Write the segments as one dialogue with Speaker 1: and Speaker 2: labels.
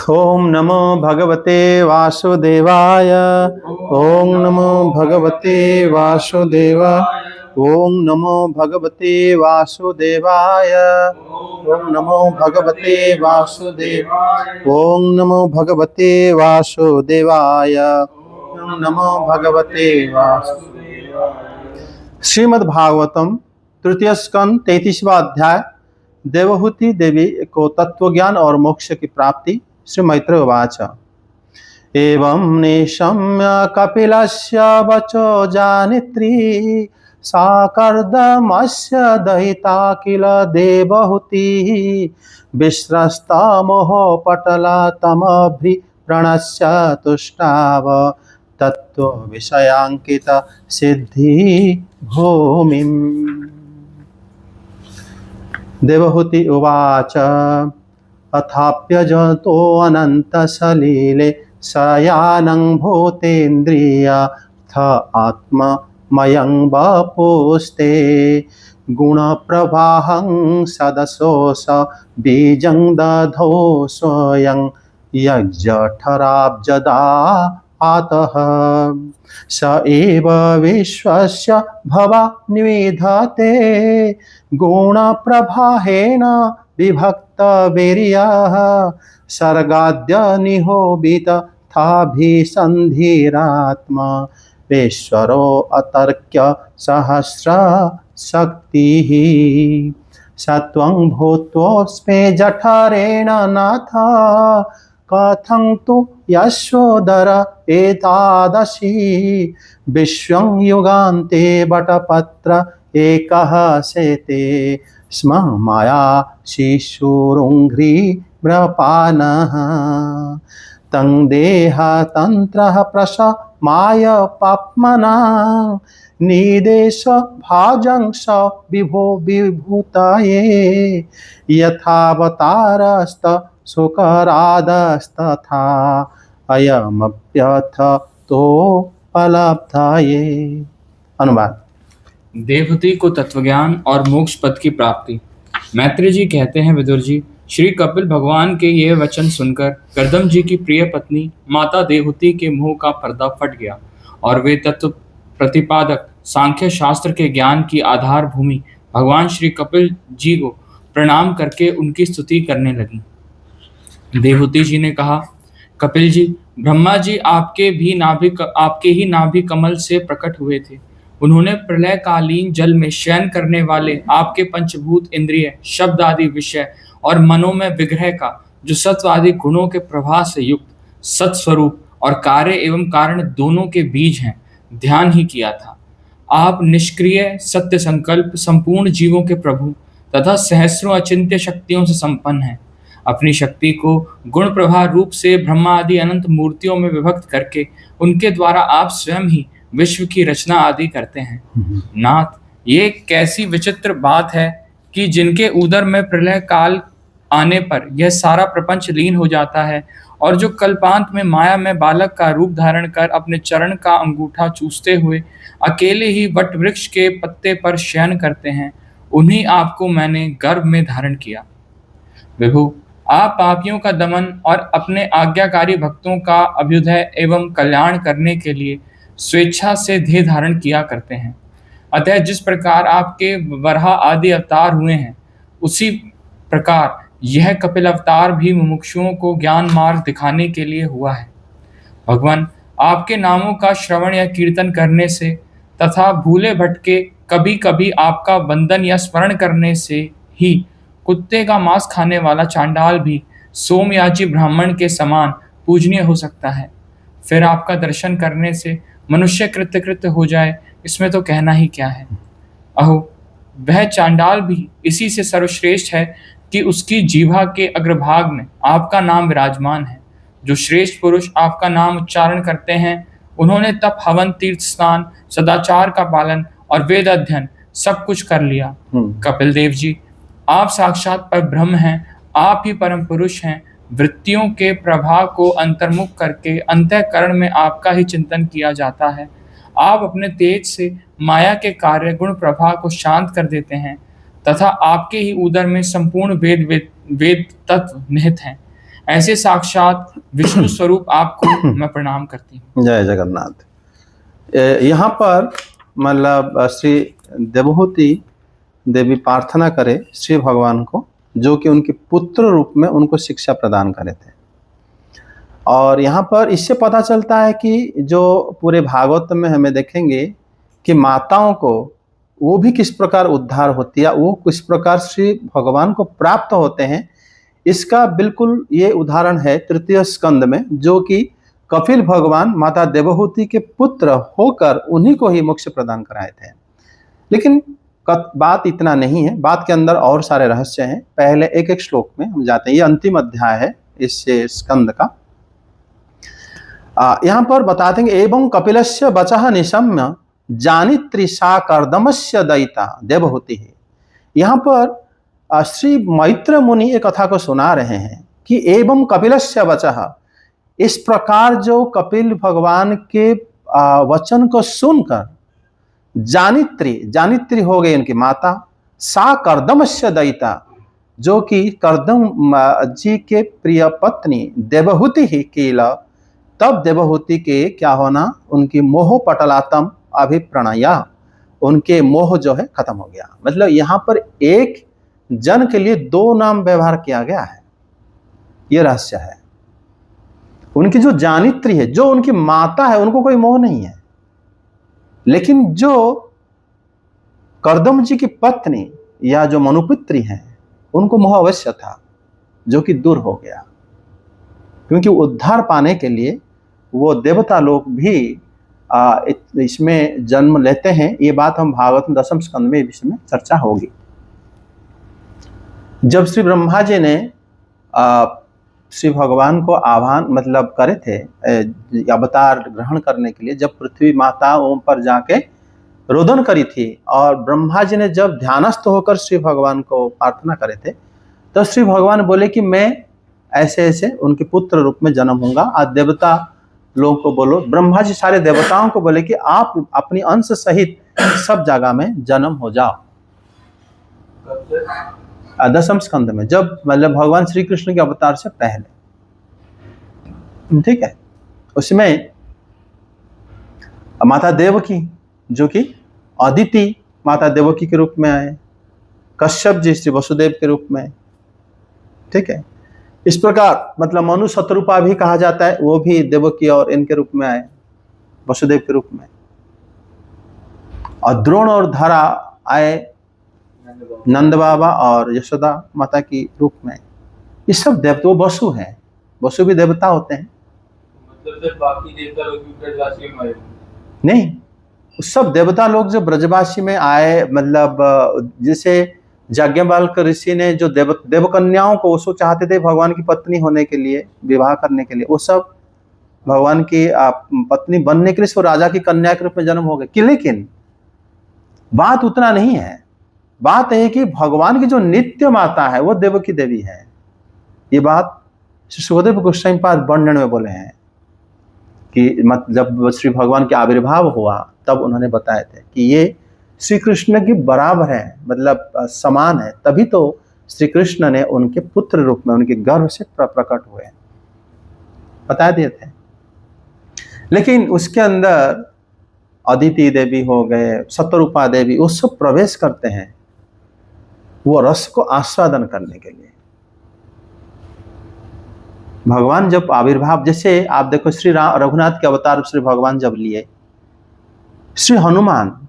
Speaker 1: ओम नमो भगवते वासुदेवाय। ओम नमो भगवते वासुदेवाय। ओम नमो भगवते वासुदेवाय। ओम नमो भगवते वासुदेवाय। ओम नमो भगवते वासुदेवाय। ओम नमो भगवते वासुदेवाय। श्रीमद् भागवतम तृतीय स्कंद 33वां अध्याय। देवहूति देवी को तत्व ज्ञान और मोक्ष की प्राप्ति। श्री मैत्रेय उवाच। एवं निशम्य कपिलस्य वचो जानित्री सा कर्दमस्य दहिता किल देवहूतिः विस्रस्ता मोहपटला तमभिप्रणश्य तुष्टाव तत्व विषयांकित सिद्धि भूमिम्। देवहूति उवाच। अथाप्यजतो अनन्तसलीले शयानं भूतेन्द्रियथ आत्ममयं वपुस्ते गुणप्रवाहं सदसोऽस बीजं दधौ स्वयं यज्जठराब्जदा आतः स एव विश्वस्य भवा निविधते गुणप्रवाहेण विभक्तवीर्यः सर्गाद्य निहोबित थाभिसन्धिरात्मा ईश्वरो अतर्क्य सहस्र शक्तिः सत्वं भूत्वोऽस्मे जठरेण नाथ कथं तु यशोदर एतादशी विश्वं युगान्ते बटपत्र एकः शेते स्म माया शिशुरुङ्घ्रिव्रपानः तं देहतन्त्रः प्रशमाय पाप्मना निदेश भाजंस विभो विभूतये यथावतारस्त सुकरादस्तथा अयमप्यथ तोपलब्धये। अनुवाद।
Speaker 2: देवहूति को तत्वज्ञान और मोक्ष पद की प्राप्ति। मैत्रेय जी कहते हैं, विदुर जी, श्री कपिल भगवान के ये वचन सुनकर कर्दम जी की प्रिय पत्नी माता देवहूति के मुंह का पर्दा फट गया और वे तत्व प्रतिपादक सांख्य शास्त्र के ज्ञान की आधार भूमि भगवान श्री कपिल जी को प्रणाम करके उनकी स्तुति करने लगी। देवहूति जी ने कहा, कपिल जी, ब्रह्मा जी आपके ही नाभि कमल से प्रकट हुए थे। उन्होंने प्रलयकालीन जल में शयन करने वाले आपके पंचभूत इंद्रिय, शब्द आदि विषय और मनोमय विग्रह का जो सत्व आदि गुणों के प्रभाव से युक्त सत्स्वरूप और कार्य एवं कारण दोनों के बीज हैं, ध्यान ही किया था। आप निष्क्रिय सत्य संकल्प, संपूर्ण जीवों के प्रभु तथा सहस्रों अचिंत्य शक्तियों से संपन्न हैं। अपनी शक्ति को गुण प्रवाह रूप से ब्रह्मा आदि अनंत मूर्तियों में विभक्त करके उनके द्वारा आप स्वयं ही विश्व की रचना आदि करते हैं। नाथ, ये कैसी विचित्र बात है कि जिनके उदर में प्रलय काल आने पर यह सारा प्रपंच लीन हो जाता है और जो कल्पांत में माया में बालक का रूप धारण कर अपने चरण का अंगूठा चूसते हुए अकेले ही वट वृक्ष के पत्ते पर शयन करते हैं, उन्हीं आपको मैंने गर्भ में धारण किया। विभु, आप पापियों का दमन और अपने आज्ञाकारी भक्तों का अभ्युदय एवं कल्याण करने के लिए स्वेच्छा से देह धारण किया करते हैं। अतः जिस प्रकार आपके वराह आदि अवतार हुए हैं, उसी प्रकार यह कपिल अवतार भी मुमुक्षुओं को ज्ञान मार्ग दिखाने के लिए हुआ है। भगवान, आपके नामों का श्रवण या कीर्तन करने से तथा भूले भटके कभी कभी आपका वंदन या स्मरण करने से ही कुत्ते का मांस खाने वाला चांडाल भी सोमयाजी ब्राह्मण के समान पूजनीय हो सकता है। फिर आपका दर्शन करने से मनुष्य कृत्य हो जाए, इसमें तो कहना ही क्या है। अहो, वह चांडाल भी इसी से सर्वश्रेष्ठ है कि उसकी जीवा के अग्रभाग में आपका नाम विराजमान है। जो श्रेष्ठ पुरुष आपका नाम उच्चारण करते हैं, उन्होंने तप, हवन, तीर्थ स्नान, सदाचार का पालन और वेद अध्ययन सब कुछ कर लिया। कपिल देव जी, आप साक्षात परब्रह्म हैं, आप ही परम पुरुष हैं। वृत्तियों के प्रभाव को अंतर्मुख करके अंतःकरण में आपका ही चिंतन किया जाता है। आप अपने तेज से माया के कार्य गुण प्रभाव को शांत कर देते हैं तथा आपके ही उदर में संपूर्ण वेद तत्व निहित हैं। ऐसे साक्षात विष्णु स्वरूप आपको मैं प्रणाम करती हूँ।
Speaker 1: जय जगन्नाथ। यहाँ पर मतलब श्री देवहूति देवी प्रार्थना करे श्री भगवान को, जो कि उनके पुत्र रूप में उनको शिक्षा प्रदान करे थे। और यहाँ पर इससे पता चलता है कि जो पूरे भागवत में हमें देखेंगे कि माताओं को वो भी किस प्रकार उद्धार होती है, वो किस प्रकार श्री भगवान को प्राप्त होते हैं। इसका बिल्कुल ये उदाहरण है तृतीय स्कंद में, जो कि कपिल भगवान माता देवहूति के पुत्र होकर उन्हीं को ही मोक्ष प्रदान कराए थे। लेकिन बात इतना नहीं है, बात के अंदर और सारे रहस्य हैं। पहले एक एक श्लोक में हम जाते हैं। ये अंतिम अध्याय है इस स्कंद का। यहाँ पर बताते हैं एवं कपिलस्य वचः निशम्य जानित्री सा कर्दमस्य दयिता देवहूति है। यहाँ पर श्री मैत्र मुनि एक कथा को सुना रहे हैं कि एवं कपिलस्य वचः, इस प्रकार जो कपिल भगवान के वचन को सुनकर जानित्री हो गई उनकी माता, सा कर्दमस्य दयिता, जो कि कर्दम जी के प्रिय पत्नी देवहूति ही कीला, तब देवहूति के क्या होना, उनकी मोह पटलातम अभिप्रणया, उनके मोह जो है खत्म हो गया। मतलब यहाँ पर एक जन के लिए दो नाम व्यवहार किया गया है, ये रहस्य है। उनकी जो जानित्री है, जो उनकी माता है, उनको कोई मोह नहीं है, लेकिन जो कर्दम जी की पत्नी या जो मनुपुत्री हैं, उनको मोह अवश्य था, जो कि दूर हो गया। क्योंकि उद्धार पाने के लिए वो देवता लोग भी इसमें जन्म लेते हैं। ये बात हम भागवत दशम स्कंद में इसमें चर्चा होगी। जब श्री ब्रह्मा जी ने श्री भगवान को आह्वान मतलब करे थे अवतार ग्रहण करने के लिए, जब पृथ्वी माता ओम पर जाके रोदन करी थी और ब्रह्मा जी ने जब ध्यानस्थ होकर श्री भगवान को प्रार्थना करे थे, तो श्री भगवान बोले कि मैं ऐसे ऐसे उनके पुत्र रूप में जन्म होऊंगा। आज देवता लोगों को बोलो, ब्रह्मा जी सारे देवताओं को बोले कि आप अपनी अंश सहित सब जगह में जन्म हो जाओ। दशम स्कंद में, जब मतलब भगवान श्री कृष्ण के अवतार से पहले, ठीक है, उसमें माता देवकी, जो कि अदिति माता देवकी के रूप में आए, कश्यप जी श्री वसुदेव के रूप में, ठीक है। इस प्रकार मतलब मनु शत्रुपा भी कहा जाता है, वो भी देवकी और इनके रूप में आए, वसुदेव के रूप में। और द्रोण और धरा आए नंद बाबा और यशोदा माता की रूप में। ये सब देवता, वो वसु हैं, वसु भी देवता होते हैं।
Speaker 3: मतलब बाकी देवता लोग भी ब्रजवासी में आए
Speaker 1: नहीं, सब देवता लोग जो ब्रजवासी में आए, मतलब जैसे याज्ञवल्क्य ऋषि ने जो देवकन्याओं को वो चाहते थे भगवान की पत्नी होने के लिए, विवाह करने के लिए, वो सब भगवान की पत्नी बनने के लिए वो राजा की कन्या के रूप में जन्म हो गए। लेकिन बात उतना नहीं है। बात है कि भगवान की जो नित्य माता है वो देवकी देवी है। ये बात सुखदेव गोस्वामी पाद वर्णन में बोले हैं कि जब श्री भगवान के आविर्भाव हुआ तब उन्होंने बताए थे कि ये श्री कृष्ण की बराबर है, मतलब समान है, तभी तो श्री कृष्ण ने उनके पुत्र रूप में उनके गर्भ से प्रकट हुए, बता दिए थे। लेकिन उसके अंदर अदिति देवी हो गए, शतरूपा देवी, वो सब प्रवेश करते हैं वो रस को आस्वादन करने के लिए। भगवान जब आविर्भाव, जैसे आप देखो श्री रघुनाथ के अवतार श्री भगवान जब लिए, श्री हनुमान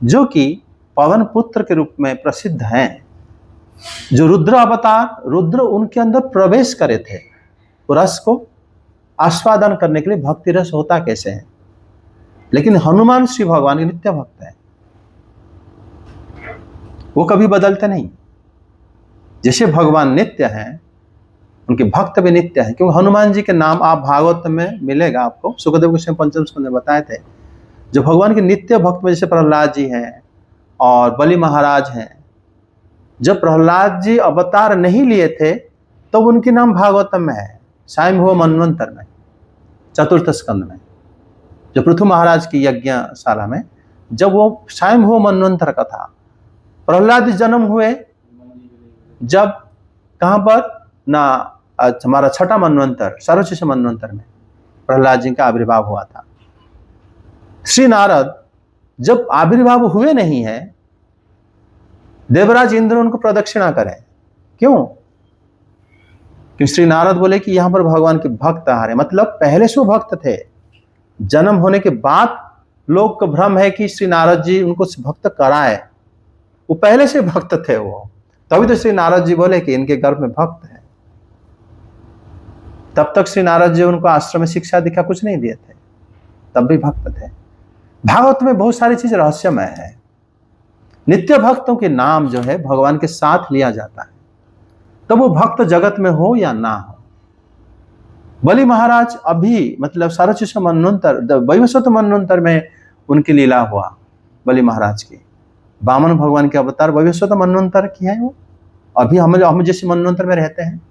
Speaker 1: जो कि पवन पुत्र के रूप में प्रसिद्ध हैं, जो रुद्र अवतार, रुद्र उनके अंदर प्रवेश करे थे रस को आस्वादन करने के लिए। भक्ति रस होता कैसे है, लेकिन हनुमान श्री भगवान के नित्य भक्त है, वो कभी बदलते नहीं। जैसे भगवान नित्य हैं, उनके भक्त भी नित्य हैं। क्योंकि हनुमान जी के नाम आप भागवत में मिलेगा आपको, सुखदेव गोस्वामी पंचम स्कंद में बताए थे। जो भगवान के नित्य भक्त में जैसे प्रहलाद जी हैं और बलि महाराज हैं, जब प्रहलाद जी अवतार नहीं लिए थे तो उनके नाम भागवतम में है, स्वयंभुव मन्वंतर में, चतुर्थ स्कंद में। जो पृथु महाराज की यज्ञशाला में जब वो स्वयंभुव मन्वंतर का था, प्रहलाद जन्म हुए जब कहां पर ना हमारा छठा मनवंतर, सर्वशिष्य मनवंतर में प्रहलाद जी का आविर्भाव हुआ था। श्री नारद जब आविर्भाव हुए नहीं है, देवराज इंद्र उनको प्रदक्षिणा करें। क्यों? कि श्री नारद बोले कि यहां पर भगवान के भक्त आ रहे, मतलब पहले से वो भक्त थे। जन्म होने के बाद लोग को भ्रम है कि श्री नारद जी उनको भक्त कराए, वो पहले से भक्त थे वो। तभी तो श्री नारद जी बोले कि इनके गर्भ में भक्त है। तब तक श्री नारद जी उनको आश्रम में शिक्षा दीक्षा कुछ नहीं दिए थे, तब भी भक्त थे। भागवत में बहुत सारी चीज रहस्यमय है। नित्य भक्तों के नाम जो है भगवान के साथ लिया जाता है, तो वो भक्त जगत में हो या ना हो। बलि महाराज अभी मतलब सर्वशिष्य मनवंतर, वैवस्वत मनवंतर में उनकी लीला हुआ। बलि महाराज की, वामन भगवान के अवतार वैवस्वत मनवंतर की है वो। अभी हम जैसे मनवंतर में रहते हैं,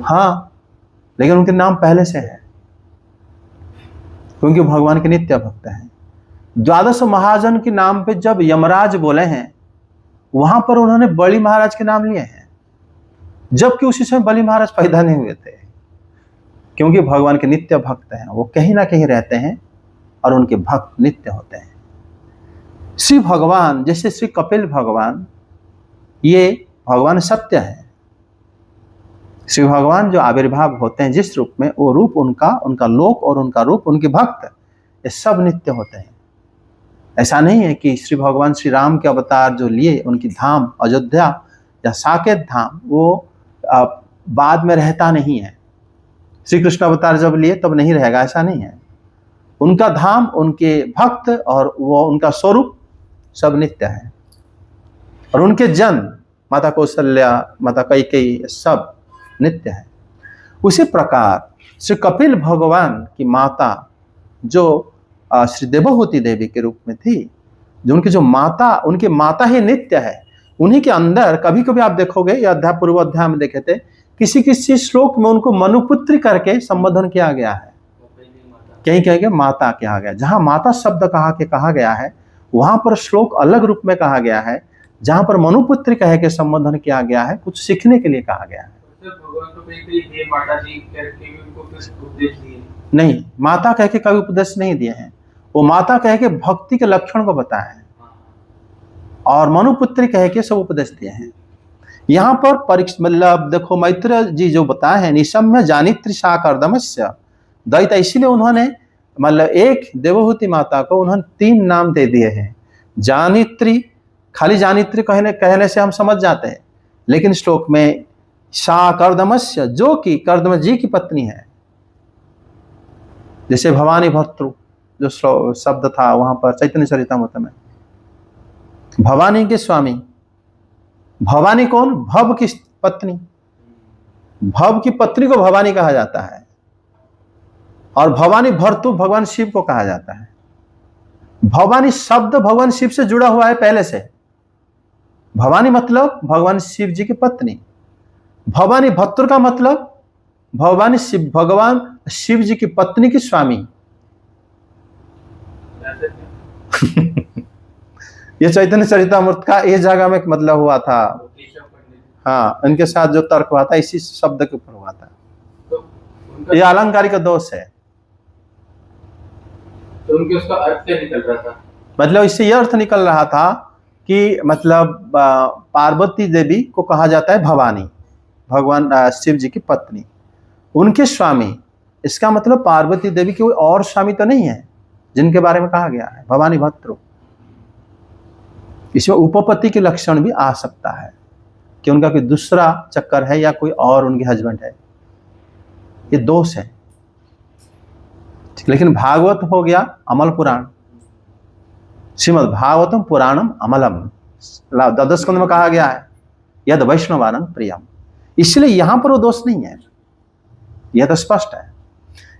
Speaker 1: हाँ, लेकिन उनके नाम पहले से है क्योंकि भगवान के नित्य भक्त हैं। द्वादश महाजन के नाम पे जब यमराज बोले हैं, वहां पर उन्होंने बलि महाराज के नाम लिए हैं, जबकि उसी समय बलि महाराज पैदा नहीं हुए थे। क्योंकि भगवान के नित्य भक्त हैं, वो कहीं ना कहीं रहते हैं और उनके भक्त नित्य होते हैं। श्री भगवान जैसे श्री कपिल भगवान, ये भगवान सत्य है। श्री भगवान जो आविर्भाव होते हैं जिस रूप में, वो रूप उनका लोक और उनका रूप उनके भक्त, ये सब नित्य होते हैं। ऐसा नहीं है कि श्री भगवान श्री राम के अवतार जो लिए, उनकी धाम अयोध्या या साकेत धाम, वो बाद में रहता नहीं है। श्री कृष्ण अवतार जब लिए तब नहीं रहेगा, ऐसा नहीं है। उनका धाम, उनके भक्त और वो उनका स्वरूप सब नित्य है। और उनके जन्म, माता कौशल्या, माता कैकेयी, सब नित्य है। उसी प्रकार श्री कपिल भगवान की माता जो श्री देवहूति देवी के रूप में थी, जो उनकी जो माता, उनकी माता ही नित्य है। उन्हीं के अंदर कभी कभी आप देखोगे, यह अध्याय पूर्व अध्याय में देखे थे, किसी किसी श्लोक में उनको मनुपुत्री करके संबोधन किया गया है, कहीं कहेंगे माता कहा गया। जहां माता शब्द कहा गया है, वहां पर श्लोक अलग रूप में कहा गया है। जहां पर मनुपुत्री कह के संबोधन किया गया है, कुछ सीखने के लिए कहा गया है। नहीं, माता कह के कभी उपदेश नहीं दिए हैं। वो माता कह के भक्ति के लक्षण को बताया है और मनुपुत्री कह के सब उपदेश दिए हैं। यहाँ पर मतलब देखो, मैत्र जी जो बताए हैं, निशम्य जानित्री साकर्दमस्य दैत, इसीलिए उन्होंने मतलब एक देवहूति माता को उन्होंने 3 नाम दे दिए हैं। जानित्री, खाली जानित्री कहने से हम समझ जाते हैं, लेकिन श्लोक में साकर्दमस्य, जो कि कर्दम जी की पत्नी है। जैसे भवानी भर्तृ जो शब्द था वहां पर चैतन्य चरितामृत में, भवानी के स्वामी। भवानी कौन? भव की पत्नी। भव की पत्नी को भवानी कहा जाता है। और भवानी भर्तृ भगवान शिव को कहा जाता है। भवानी शब्द भगवान शिव से जुड़ा हुआ है पहले से। भवानी मतलब भगवान शिव जी की पत्नी। भवानी भर्तृ का मतलब भवानी शिव, भगवान शिव जी की पत्नी की स्वामी। ये चैतन्य चरितामृत का ये जगह में मतलब हुआ था। हाँ, इनके साथ जो तर्क हुआ था इसी शब्द के ऊपर हुआ था। ये अलंकारिक दोष है।
Speaker 3: तो उनके उसका अर्थ क्या निकल रहा था?
Speaker 1: मतलब इससे यह अर्थ निकल रहा था कि मतलब पार्वती देवी को कहा जाता है भवानी, भगवान शिव जी की पत्नी, उनके स्वामी। इसका मतलब पार्वती देवी की कोई और स्वामी तो नहीं है जिनके बारे में कहा गया है भवानी भर्तृ। इसमें उपपति के लक्षण भी आ सकता है कि उनका कोई दूसरा चक्कर है या कोई और उनके हस्बैंड है। ये दोष है। लेकिन भागवत हो गया अमल पुराण, श्रीमद् भागवतम पुराणम अमलम, द्वादश स्कंद में कहा गया है यद वैष्णवानंद प्रियम। इसलिए यहां पर वो दोष नहीं है, यह तो स्पष्ट है।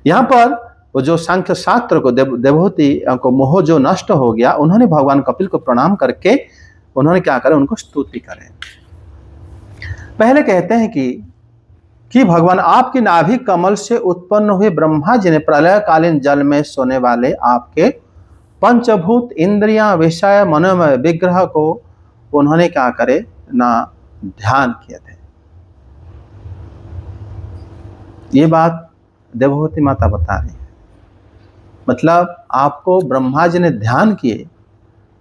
Speaker 1: यहां पर वो जो सांख्य शास्त्र को देवहूति को मोह जो नष्ट हो गया, उन्होंने भगवान कपिल को प्रणाम करके उन्होंने क्या करे, उनको स्तुति करे। पहले कहते हैं कि भगवान आपकी नाभि कमल से उत्पन्न हुए ब्रह्मा जी ने प्रलयकालीन जल में सोने वाले आपके पंचभूत इंद्रियां विषय मनोमय विग्रह को उन्होंने क्या करे ना ध्यान किए थे। ये बात देवहूति माता बता रही है। मतलब आपको ब्रह्मा जी ने ध्यान किए,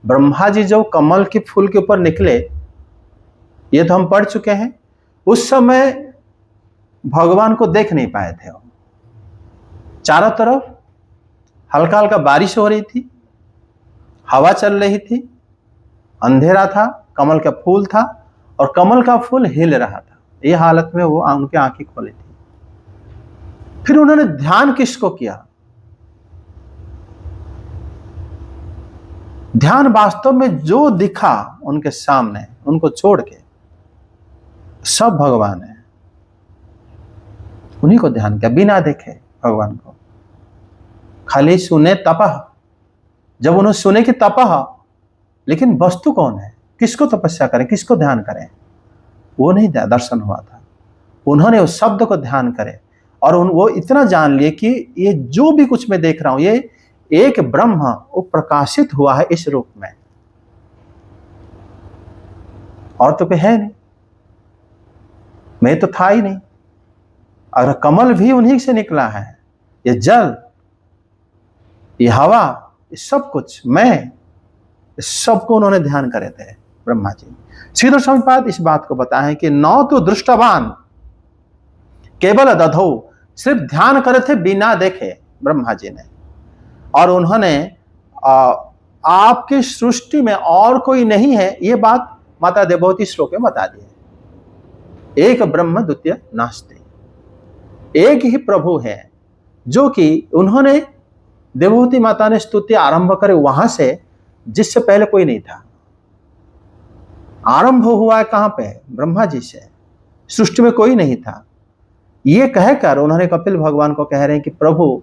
Speaker 1: ब्रह्मा जी जो कमल के फूल के ऊपर निकले, ये तो हम पढ़ चुके हैं। उस समय भगवान को देख नहीं पाए थे। चारों तरफ हल्का हल्का बारिश हो रही थी, हवा चल रही थी, अंधेरा था, कमल का फूल था और कमल का फूल हिल रहा था। ये हालत में वो उनकी आंखें खोली थी। फिर उन्होंने ध्यान किसको किया? ध्यान वास्तव में जो दिखा उनके सामने, उनको छोड़ के सब भगवान है, उन्हीं को ध्यान किया, बिना देखे भगवान को। खाली सुने तपह, जब उन्होंने सुने कि तपह, लेकिन वस्तु कौन है, किसको तपस्या करें, किसको ध्यान करें, वो नहीं दर्शन हुआ था। उन्होंने उस शब्द को ध्यान करे और वो इतना जान लिए कि ये जो भी कुछ मैं देख रहा हूं, ये एक ब्रह्म वो प्रकाशित हुआ है इस रूप में, और तो कोई है नहीं, मैं तो था ही नहीं। और कमल भी उन्हीं से निकला है, ये जल, ये हवा, ये सब कुछ मैं, सबको उन्होंने ध्यान करे थे ब्रह्मा जी। श्रीधर स्वामीपाद इस बात को बताएं कि नौ तो दृष्टवान केवल दधो, सिर्फ ध्यान करे थे बिना देखे ब्रह्मा जी ने। और उन्होंने आपकी सृष्टि में और कोई नहीं है, ये बात माता देवहूति श्लोक में बता दी है। एक ब्रह्म द्वितीय नास्ति, एक ही प्रभु है, जो कि उन्होंने देवहूति माता ने स्तुति आरंभ करे वहां से, जिससे पहले कोई नहीं था। आरंभ हुआ है कहां पे? ब्रह्मा जी से। सृष्टि में कोई नहीं था। ये कहकर उन्होंने कपिल भगवान को कह रहे हैं कि प्रभु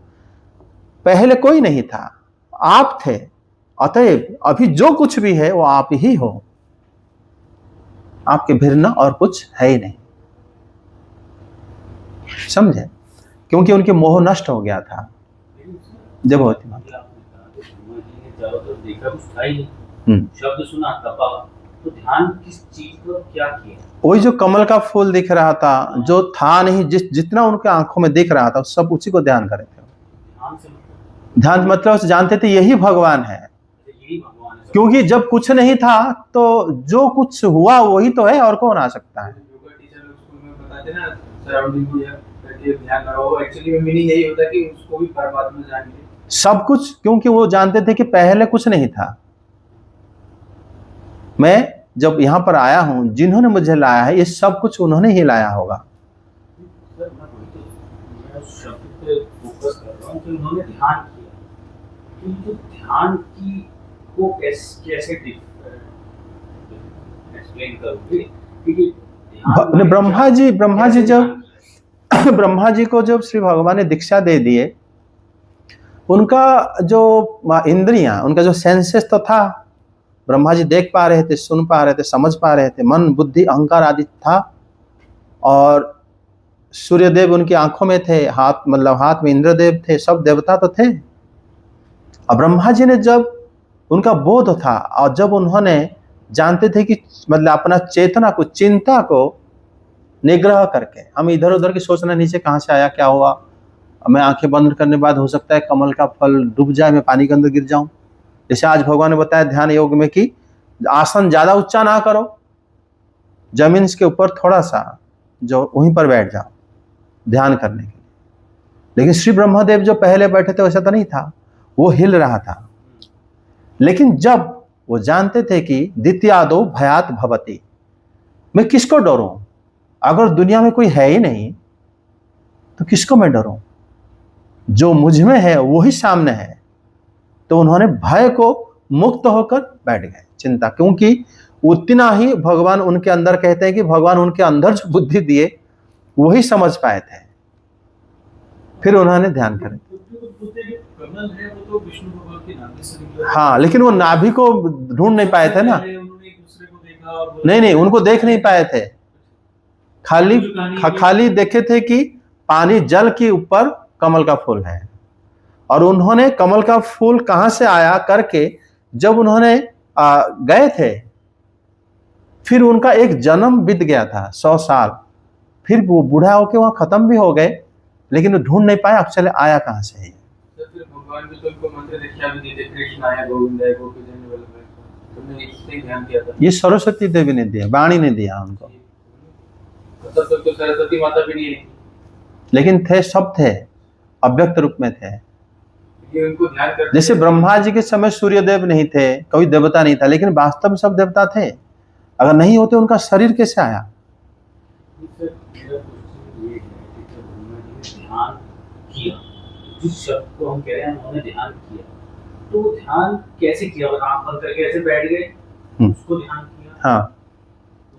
Speaker 1: पहले कोई नहीं था, आप थे, अतएव अभी जो कुछ भी है वो आप ही हो, आपके भिन्न और कुछ है ही नहीं। समझे? क्योंकि उनके मोह नष्ट हो गया था जब होती माता।
Speaker 3: शब्द सुना तपा, तो ध्यान किस चीज पर क्या किया?
Speaker 1: वही जो कमल का फूल दिख रहा था, जो था नहीं, जितना उनके आंखों में दिख रहा था, सब उसी को ध्यान करे थे। ध्यान मतलब जानते थे यही भगवान है, क्योंकि जब कुछ नहीं था तो जो कुछ हुआ वही तो है, और कौन आ सकता है? सब कुछ, क्योंकि वो जानते थे कि पहले कुछ नहीं था। मैं जब यहाँ पर आया हूं, जिन्होंने मुझे लाया है, ये सब कुछ उन्होंने ही लाया होगा।
Speaker 3: ध्यान की को कैसे एक्सप्लेन करोगे? क्योंकि
Speaker 1: ब्रह्मा जी को जब श्री भगवान ने दीक्षा दे दिए, उनका जो इंद्रियां, उनका जो सेंसेस तो था, ब्रह्मा जी देख पा रहे थे, सुन पा रहे थे, समझ पा रहे थे, मन बुद्धि अहंकार आदि था, और सूर्यदेव उनकी आंखों में थे, हाथ में इंद्रदेव थे, सब देवता तो थे। और ब्रह्मा जी ने जब उनका बोध था, और जब उन्होंने जानते थे कि अपना चेतना को, चिंता को निग्रह करके, हम इधर उधर की सोचना, नीचे कहाँ से आया, क्या हुआ, मैं आंखें बंद करने बाद हो सकता है कमल का फल डूब जाए, मैं पानी के अंदर गिर जाऊं। जैसे आज भगवान ने बताया ध्यान योग में कि आसन ज्यादा ऊंचा ना करो, जमीन के ऊपर थोड़ा सा जो वहीं पर बैठ जाओ ध्यान करने के लिए। लेकिन श्री ब्रह्मदेव जो पहले बैठे थे वैसा तो नहीं था, वो हिल रहा था। लेकिन जब वो जानते थे कि द्वितीयादो भयात भवति, मैं किसको डरूं, अगर दुनिया में कोई है ही नहीं तो किसको मैं डरूं, जो मुझ में है वही सामने है। तो उन्होंने भय को मुक्त होकर बैठ गए, चिंता, क्योंकि उतना ही भगवान उनके अंदर, कहते हैं कि भगवान उनके अंदर जो बुद्धि दिए वही समझ पाए थे। फिर उन्होंने ध्यान करें। हाँ, लेकिन वो नाभि को ढूंढ नहीं पाए थे ना, नहीं, उनको देख नहीं पाए थे, खाली देखे थे कि पानी, जल के ऊपर कमल का फूल है। और उन्होंने कमल का फूल कहां से आया करके जब उन्होंने गए थे, फिर उनका एक जन्म बीत गया था, 100 साल, फिर वो बूढ़ा होके वहां खत्म भी हो गए, लेकिन वो ढूंढ नहीं पाया एक्चुअली आया कहाँ से है।
Speaker 4: तो फिर भगवान भी तो उनको मंत्र दीक्षा भी दी थी, कृष्ण आया गोविंद आया गोपी जन वल्लभ आया, तुमने इससे ध्यान किया था।
Speaker 1: ये सरस्वती देवी ने दिया, वाणी ने दिया उनको।
Speaker 4: तब तक तो सरस्वती माता भी नहीं है,
Speaker 1: लेकिन थे, सब थे, अव्यक्त रूप में थे।
Speaker 4: ये उनको ध्यान करते
Speaker 1: जैसे ब्रह्मा जी के समय सूर्यदेव नहीं थे, कोई देवता नहीं था, लेकिन वास्तव में सब देवता थे। अगर नहीं होते उनका शरीर कैसे आया?
Speaker 3: सर, मेरा क्वेश्चन ये है कि जब ब्रह्मा जी ने ध्यान किया, जिस शब्द को हम कह रहे हैं उन्होंने ध्यान किया, तो वो ध्यान कैसे किया? बस आंख बंद करके ऐसे बैठ गए, उसको ध्यान किया?
Speaker 1: हाँ,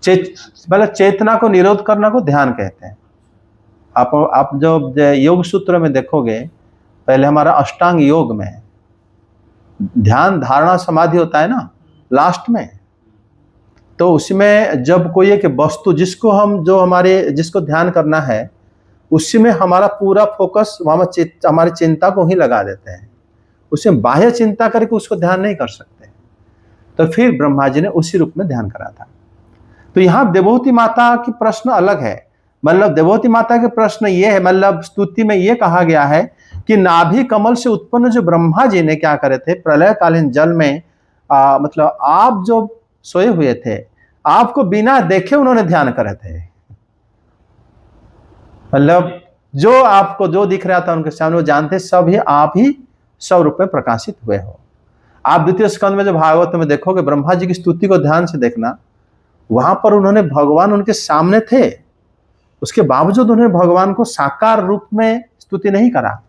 Speaker 1: मतलब चेतना को निरोध करना को ध्यान कहते हैं। आप जो योग सूत्र में देखोगे, पहले हमारा अष्टांग योग में ध्यान धारणा समाधि होता है ना लास्ट में, तो उसमें जब कोई एक वस्तु जिसको हम जिसको ध्यान करना है, उसी में हमारा पूरा फोकस हमारी चिंता को ही लगा देते हैं। उसमें बाह्य चिंता करके उसको ध्यान नहीं कर सकते। तो फिर ब्रह्मा जी ने उसी रूप में ध्यान करा था। तो यहाँ देवहूति माता की प्रश्न अलग है। मतलब देवहूति माता के प्रश्न ये है, मतलब स्तुति में ये कहा गया है कि नाभि कमल से उत्पन्न जो ब्रह्मा जी ने क्या करे थे, प्रलयकालीन जल में मतलब आप जो सोए हुए थे, आपको बिना देखे उन्होंने ध्यान करे थे। मतलब जो आपको जो दिख रहा था उनके सामने, वो जानते सब ही आप ही सब रूप में प्रकाशित हुए हो। आप द्वितीय स्कंद में जो भागवत में देखोगे, ब्रह्मा जी की स्तुति को ध्यान से देखना, वहां पर उन्होंने भगवान उनके सामने थे, उसके बावजूद उन्होंने भगवान को साकार रूप में स्तुति नहीं करा,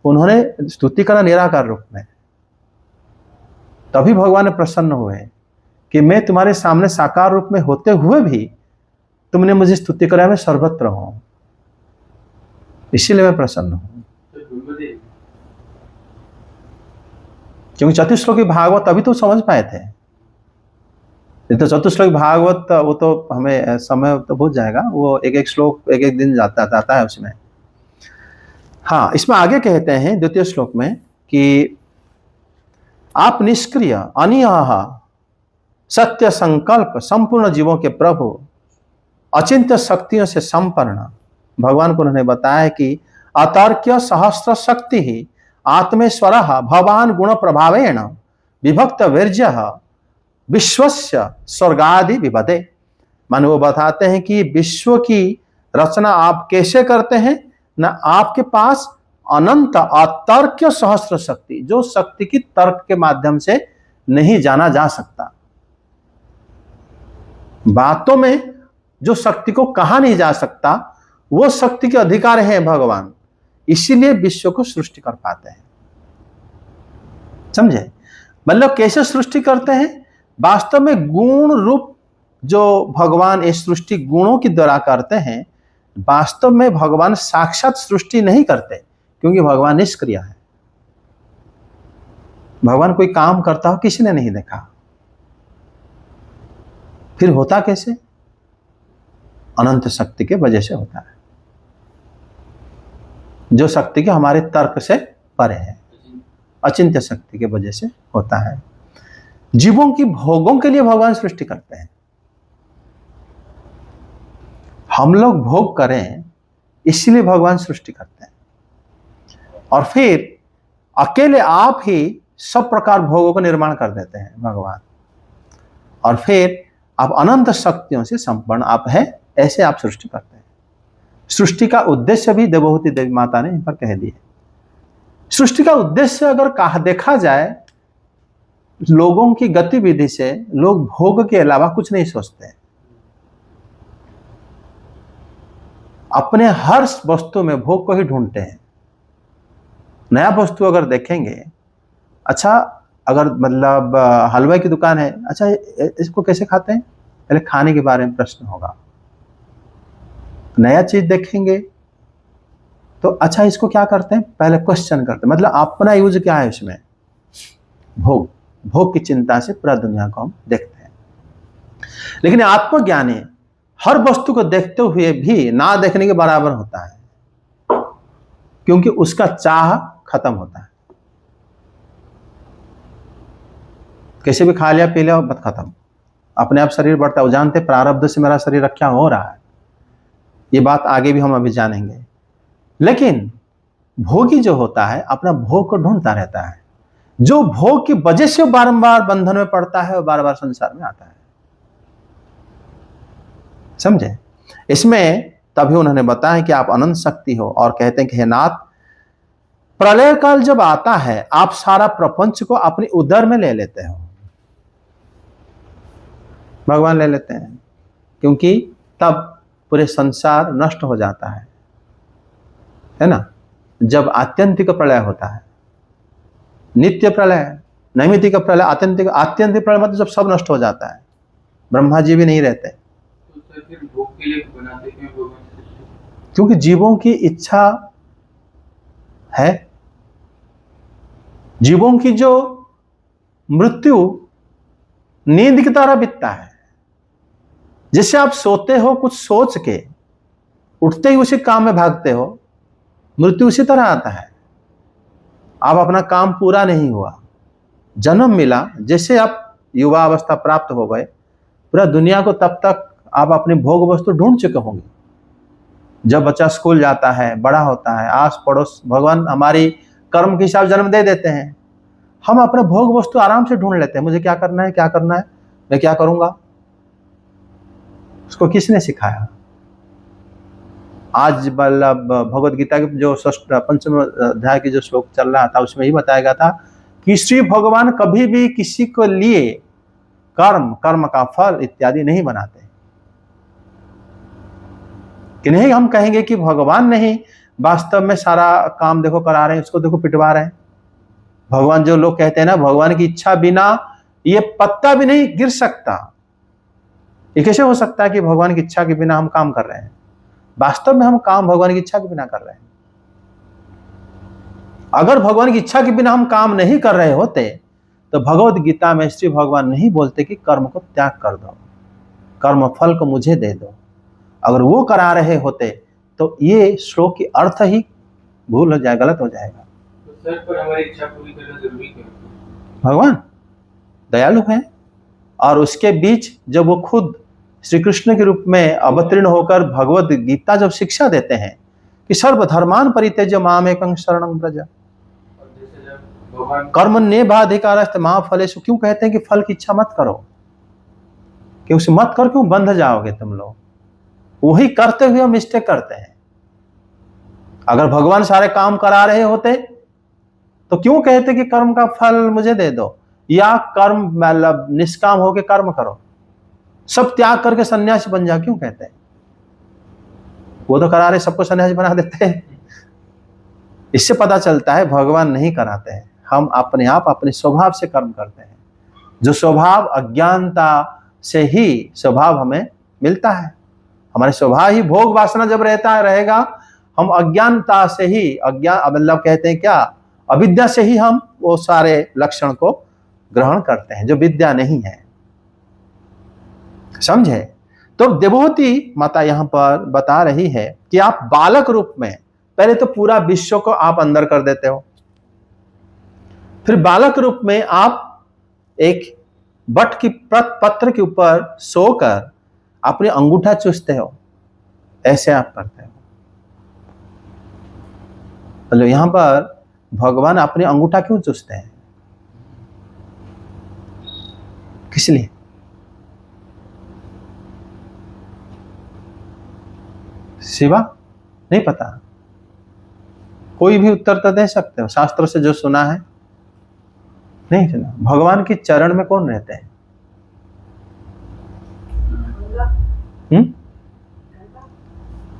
Speaker 1: उन्होंने स्तुति करा निराकार रूप में। तभी भगवान ने प्रसन्न हुए कि मैं तुम्हारे सामने साकार रूप में होते हुए भी तुमने मुझे स्तुति करा, मैं सर्वत्र हूं, इसीलिए मैं प्रसन्न हूं। क्योंकि चतुश्लोकी भागवत अभी तो समझ पाए थे। तो चतुश्लोकी भागवत वो तो हमें समय तो बहुत जाएगा, वो एक एक श्लोक एक एक दिन जाता है उसमें। हाँ, इसमें आगे कहते हैं द्वितीय श्लोक में कि आप निष्क्रिय अनियः सत्य संकल्प संपूर्ण जीवों के प्रभु अचिंत्य शक्तियों से संपन्न भगवान को उन्होंने बताया कि अतर्क्य सहस्र शक्ति ही आत्मेश्वर भगवान गुण प्रभावेण विभक्त वीर्य विश्वस्य स्वर्गादि विभदे। मान वो बताते हैं कि विश्व की रचना आप कैसे करते हैं, ना आपके पास अनंत अतर्क्य सहस्र शक्ति, जो शक्ति की तर्क के माध्यम से नहीं जाना जा सकता, बातों में जो शक्ति को कहा नहीं जा सकता, वो शक्ति के अधिकार हैं भगवान, इसीलिए विश्व को सृष्टि कर पाते हैं। समझे? मतलब कैसे सृष्टि करते हैं? वास्तव में गुण रूप जो भगवान इस सृष्टि गुणों के द्वारा करते हैं, वास्तव में भगवान साक्षात सृष्टि नहीं करते, क्योंकि भगवान निष्क्रिय है। भगवान कोई काम करता हो किसी ने नहीं देखा। फिर होता कैसे? अनंत शक्ति के वजह से होता है, जो शक्ति के हमारे तर्क से परे है, अचिंत्य शक्ति के वजह से होता है। जीवों की भोगों के लिए भगवान सृष्टि करते हैं। हम लोग भोग करें इसलिए भगवान सृष्टि करते हैं, और फिर अकेले आप ही सब प्रकार भोगों का निर्माण कर देते हैं भगवान, और फिर आप अनंत शक्तियों से संपन्न आप है, ऐसे आप सृष्टि करते हैं। सृष्टि का उद्देश्य भी देवहूति देवी माता ने इन पर कह दिया। सृष्टि का उद्देश्य अगर देखा जाए, लोगों की गतिविधि से लोग भोग के अलावा कुछ नहीं सोचते हैं। अपने हर वस्तु में भोग को ही ढूंढते हैं। नया वस्तु अगर देखेंगे, अच्छा अगर मतलब हलवाई की दुकान है, अच्छा इसको कैसे खाते हैं, पहले खाने के बारे में प्रश्न होगा। नया चीज देखेंगे तो अच्छा इसको क्या करते हैं, पहले क्वेश्चन करते हैं, मतलब अपना यूज क्या है इसमें, भोग भोग की चिंता से पूरा दुनिया को हम देखते हैं। लेकिन आत्मज्ञानी हर वस्तु को देखते हुए भी ना देखने के बराबर होता है, क्योंकि उसका चाह खत्म होता है। कैसे भी खा लिया पी लिया बस खत्म, अपने आप शरीर बढ़ता है। वो जानते प्रारब्ध से मेरा शरीर रक्षा हो रहा है, ये बात आगे भी हम अभी जानेंगे। लेकिन भोगी जो होता है अपना भोग को ढूंढता रहता है। जो भोग की वजह से बारंबार बंधन में पड़ता है और बार बार संसार में आता है। समझे? इसमें तभी उन्होंने बताया कि आप अनंत शक्ति हो और कहते हैं कि हे नाथ, प्रलय काल जब आता है आप सारा प्रपंच को अपनी उदर में ले लेते हो। भगवान ले लेते हैं क्योंकि तब पूरे संसार नष्ट हो जाता है ना। जब आत्यंतिक प्रलय होता है, नित्य प्रलय, नैमित्तिक प्रलय, आत्यंतिक प्रलय मतलब जब सब नष्ट हो जाता है, ब्रह्मा जी भी नहीं रहते।
Speaker 4: तो सर फिर भोग के लिए बनाते क्यों भगवान?
Speaker 1: क्योंकि जीवों की इच्छा है। जीवों की जो मृत्यु नींद की तरह बीतता है। जैसे आप सोते हो कुछ सोच के, उठते ही उसी काम में भागते हो, मृत्यु उसी तरह आता है। आप अपना काम पूरा नहीं हुआ, जन्म मिला, जैसे आप युवा अवस्था प्राप्त हो गए, पूरा दुनिया को तब तक आप अपने भोग वस्तु ढूंढ चुके होंगे। जब बच्चा स्कूल जाता है, बड़ा होता है, आस पड़ोस भगवान हमारी कर्म के हिसाब जन्म दे देते हैं। हम अपने भोग वस्तु आराम से ढूंढ लेते हैं। मुझे क्या करना है, क्या करना है, मैं क्या करूंगा। उसको किसने सिखाया? आज मतलब भगवद गीता के जो पंचम अध्याय की जो श्लोक चल रहा था उसमें ही बताया गया था कि श्री भगवान कभी भी किसी को लिए कर्म का फल इत्यादि नहीं बनाते। कि नहीं हम कहेंगे कि भगवान नहीं, वास्तव में सारा काम देखो करा रहे हैं, उसको देखो पिटवा रहे हैं। भगवान, जो लोग कहते हैं ना भगवान की इच्छा बिना ये पत्ता भी नहीं गिर सकता, ये कैसे हो सकता है कि भगवान की इच्छा के बिना हम काम कर रहे हैं? वास्तव में हम काम भगवान की इच्छा के बिना कर रहे हैं। अगर भगवान की इच्छा के बिना हम काम नहीं कर रहे होते तो भगवद गीता में श्री भगवान नहीं बोलते कि कर्म को त्याग कर दो, कर्म फल को मुझे दे दो। अगर वो करा रहे होते तो ये श्लोक की अर्थ ही भूल हो जाएगा, गलत हो जाएगा।
Speaker 4: तो सर पर हमारी इच्छा पूरी करना जरूरी क्यों?
Speaker 1: भगवान दयालु हैं और उसके बीच जब वो खुद श्री कृष्ण के रूप में अवतीर्ण होकर भगवद गीता जब शिक्षा देते हैं कि सर्वधर्मान परित्यज्य मामेकं शरणं व्रज,
Speaker 4: और जैसे जब भगवान
Speaker 1: कर्मण्येवाधिकारस्थ मा फलेषु, क्यों कहते हैं कि फल की इच्छा मत करो, कि उसे मत कर, क्यों बंध जाओगे तुम लोग। वही करते हुए हम मिस्टेक करते हैं। अगर भगवान सारे काम करा रहे होते तो क्यों कहते कि कर्म का फल मुझे दे दो, या कर्म मतलब निष्काम होके कर्म करो, सब त्याग करके सन्यासी बन जाओ, क्यों कहते हैं? वो तो करा रहे, सबको सन्यासी बना देते हैं। इससे पता चलता है भगवान नहीं कराते हैं, हम अपने आप अपने स्वभाव से कर्म करते हैं। जो स्वभाव अज्ञानता से ही स्वभाव हमें मिलता है। हमारे स्वभाव ही भोग वासना जब रहेगा, हम अज्ञानता से ही, अज्ञान मतलब कहते हैं क्या, अविद्या से ही हम वो सारे लक्षण को ग्रहण करते हैं जो विद्या नहीं है। समझे? तो देवहूति माता यहां पर बता रही है कि आप बालक रूप में पहले तो पूरा विश्व को आप अंदर कर देते हो, फिर बालक रूप में आप एक बट की पत्र के ऊपर सोकर अपने अंगूठा चूसते हो, ऐसे आप करते हो। मतलब यहां पर भगवान अपने अंगूठा क्यों चूसते हैं? किस लिए? शिवा नहीं पता? कोई भी उत्तर तो दे सकते हो, शास्त्र से जो सुना है। नहीं सुना? भगवान के चरण में कौन रहते हैं?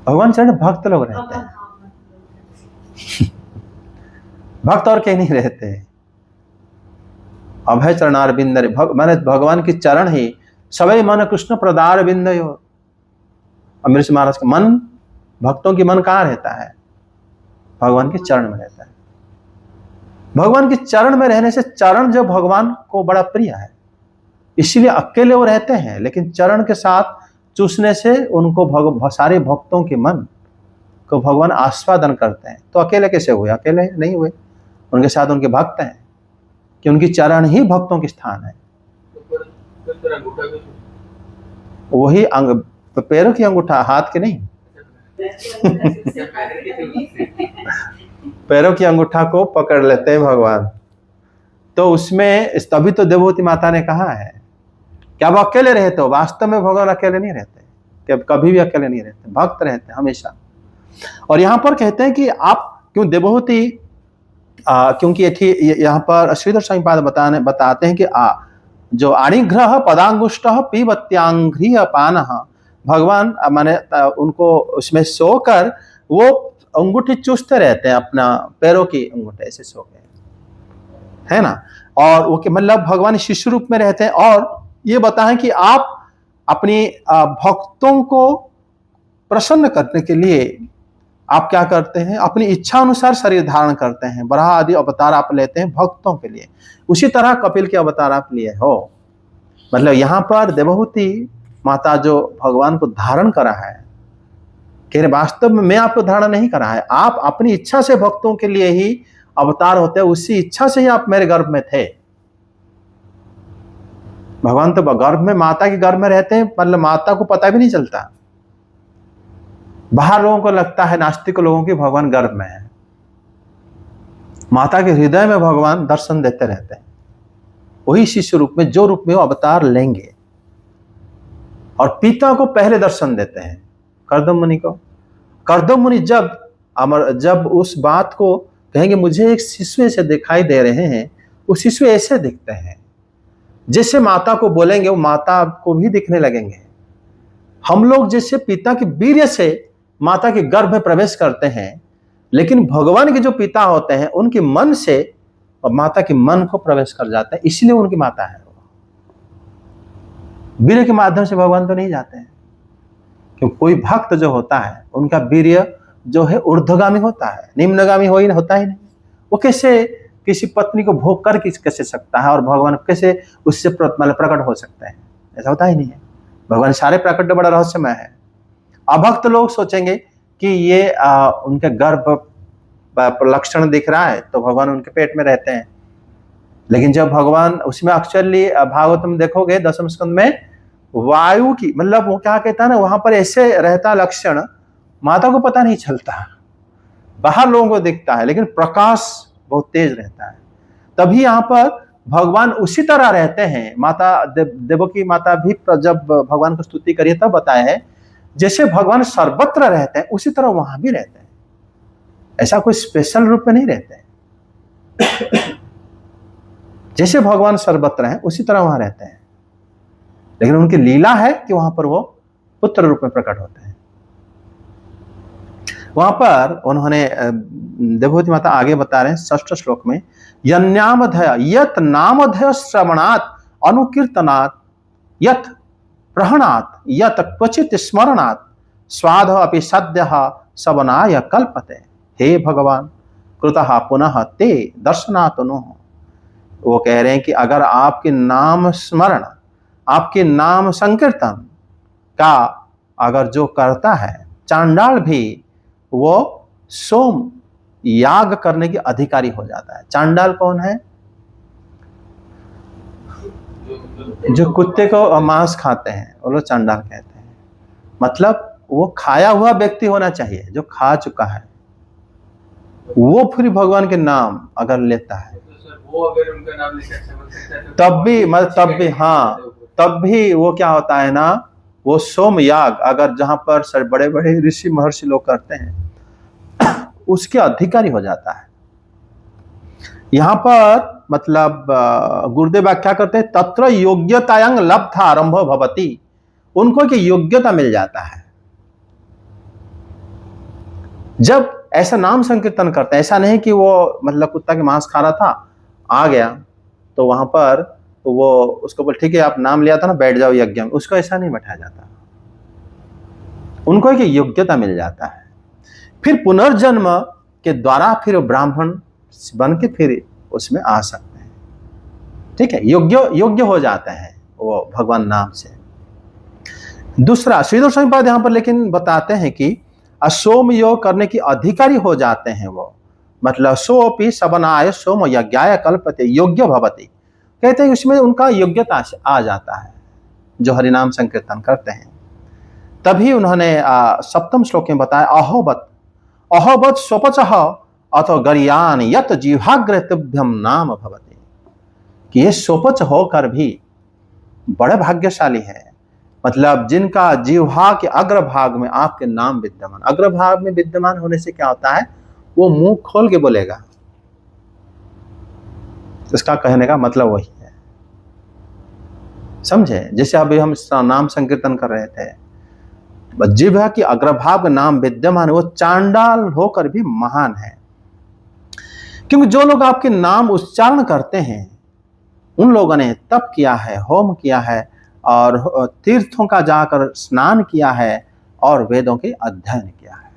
Speaker 1: भगवान चरण भक्त लोग रहते हैं। भक्त और कहीं नहीं रहते हैं। अभय चरणार बिंद, मैंने भगवान की चरण ही सवै मन कृष्ण प्रदार बिंदयो। अमृत महाराज का मन, भक्तों की मन कहाँ रहता है? भगवान के चरण में रहता है। भगवान के चरण में रहने से, चरण जो भगवान को बड़ा प्रिय है, इसीलिए अकेले वो रहते हैं, लेकिन चरण के साथ चूसने से उनको सारे भक्तों के मन को भगवान आस्वादन करते हैं। तो अकेले कैसे हुए? अकेले नहीं हुए, उनके साथ उनके भक्त हैं, कि उनकी चरण ही भक्तों के स्थान है। वही पैरों की अंगूठा, हाथ के नहीं। पैरों की अंगूठा को पकड़ लेते हैं भगवान। तो उसमें तभी तो देवहूति माता ने कहा है कि अब अकेले रहते हो। वास्तव में भगवान अकेले नहीं रहते, कि कभी भी अकेले नहीं रहते, भक्त रहते हैं हमेशा। और यहाँ पर कहते हैं कि आप क्यों देवहूति, क्योंकि यहाँ पर श्रीधर स्वामी पाद बताते हैं कि जो अणिग्रह पदांगुष्ट पीबत्यांघ्रिय पान, भगवान माने उनको उसमें सोकर वो अंगूठी चूसते रहते हैं, अपना पैरों की अंगूठे ऐसे सो गए, है ना। और वो मतलब भगवान शिशु रूप में रहते हैं। और ये बताएं कि आप अपनी भक्तों को प्रसन्न करने के लिए आप क्या करते हैं, अपनी इच्छा अनुसार शरीर धारण करते हैं। बराह आदि अवतार आप लेते हैं भक्तों के लिए, उसी तरह कपिल के अवतार आप लिए हो। मतलब यहाँ पर देवहूति माता जो भगवान को धारण करा है, कह रहे वास्तव में मैं आपको धारण नहीं करा है, आप अपनी इच्छा से भक्तों के लिए ही अवतार होते हैं, उसी इच्छा से ही आप मेरे गर्भ में थे। भगवान तो गर्भ में, माता के गर्भ में रहते हैं, मतलब माता को पता भी नहीं चलता। बाहर लोगों को लगता है, नास्तिक लोगों की, भगवान गर्भ में है। माता के हृदय में भगवान दर्शन देते रहते हैं, वही शिष्य रूप में, जो रूप में वो अवतार लेंगे। और पिता को पहले दर्शन देते हैं, कर्दम मुनि को। कर्दम मुनि जब उस बात को कहेंगे, मुझे एक शिशु ऐसे दिखाई दे रहे हैं, वो शिशु ऐसे दिखते हैं जैसे माता को बोलेंगे, वो माता को भी दिखने लगेंगे। हम लोग जैसे पिता के वीर्य से माता के गर्भ में प्रवेश करते हैं, लेकिन भगवान के जो पिता होते हैं उनके मन से और माता के मन को प्रवेश कर जाते हैं, इसलिए उनकी माता है। वीर्य के माध्यम से भगवान तो नहीं जाते हैं, क्योंकि कोई भक्त जो होता है उनका वीर्य जो है ऊर्ध्वगामी होता है, निम्नगामी होता ही नहीं। वो कैसे किसी पत्नी को भोग कर कैसे सकता है, और भगवान कैसे उससे प्रकट हो सकते हैं, ऐसा होता ही नहीं है। भगवान सारे प्रकट बड़ा रहस्यमय है। अभक्त लोग सोचेंगे कि ये उनके गर्भ लक्षण दिख रहा है तो भगवान उनके पेट में रहते हैं, लेकिन जब भगवान उसमें एक्चुअली भागवतम देखोगे 10वें स्कंद में, वायु की मतलब वो क्या कहता है ना, वहां पर ऐसे रहता लक्षण, माता को पता नहीं चलता, बाहर लोगों को दिखता है, लेकिन प्रकाश बहुत तेज रहता है। तभी यहाँ पर भगवान उसी तरह रहते हैं। माता देवकी माता भी जब भगवान को स्तुति करिए तब बताया है, जैसे भगवान सर्वत्र रहते हैं उसी तरह वहां भी रहते हैं, ऐसा कोई स्पेशल रूप में नहीं रहते हैं। जैसे भगवान सर्वत्र हैं उसी तरह वहां रहते हैं, लेकिन उनकी लीला है कि वहां पर वो पुत्र रूप में प्रकट होते हैं। वहां पर उन्होंने देवहूति माता आगे बता रहे हैं 6ठ श्लोक में, यन्यामधय यत नामधय श्रवणात् अनुकीर्तनात् यत प्रहणात् यत क्वचित स्मरणात् स्वाद अपि सद्यः सवनाय कल्पते। हे भगवान कृतः पुनः ते दर्शनातनुः। वो कह रहे हैं कि अगर आपके नाम स्मरण, आपके नाम संकीर्तन का अगर जो करता है, चांडाल भी वो सोम याग करने के अधिकारी हो जाता है। चांडाल कौन है? जो कुत्ते को मांस खाते हैं वो लोग चांडाल कहते हैं। मतलब वो खाया हुआ व्यक्ति होना चाहिए, जो खा चुका है, वो फिर भगवान के नाम अगर लेता है
Speaker 4: वो अगर उनका नाम लेकर
Speaker 1: तब भी वो क्या होता है ना, वो सोम याग अगर जहां पर बड़े बड़े ऋषि महर्षि लोग करते हैं उसके अधिकारी हो जाता है। यहां पर मतलब गुरुदेव व्याख्या करते हैं, तत्र योग्यतायं लब्धा आरंभो भवति, उनको की योग्यता मिल जाता है जब ऐसा नाम संकीर्तन करते हैं। ऐसा नहीं कि वो मतलब कुत्ता के मांस खा रहा था, आ गया तो वहां पर वो उसको बोल ठीक है आप नाम लिया था ना, बैठ जाओ यज्ञ में, उसको ऐसा नहीं बैठाया जाता। उनको एक योग्यता मिल जाता है, फिर पुनर्जन्म के द्वारा फिर ब्राह्मण बन के फिर उसमें आ सकते हैं। ठीक है, योग्य हो जाते हैं वो भगवान नाम से। दूसरा श्रीधर स्वामी पाद यहां पर लेकिन बताते हैं कि सोम योग करने की अधिकारी हो जाते हैं वो, मतलब सोपि सबनाय सोम यज्ञाय कल्पते योग्य भवति, कहते हैं उसमें उनका योग्यता आ जाता है जो हरिनाम संकीर्तन करते हैं। तभी उन्होंने 7वें श्लोक में बताया, अहोबत स्वपचः अथो गर्यान यत जिह्वाग्रे तुभ्यम नाम भवते, कि ये सोपच होकर भी बड़े भाग्यशाली है, मतलब जिनका जिह्वा के अग्रभाग में आपके नाम विद्यमान। अग्रभाग में विद्यमान होने से क्या होता है, वो मुंह खोल के बोलेगा। इसका कहने का मतलब वही है, समझे। जैसे अभी हम नाम संकीर्तन कर रहे थे, जिह्वा की अग्रभाग में नाम विद्यमान है, वो चांडाल होकर भी महान है। क्योंकि जो लोग आपके नाम उच्चारण करते हैं उन लोगों ने तप किया है, होम किया है, और तीर्थों का जाकर स्नान किया है, और वेदों के अध्ययन किया है।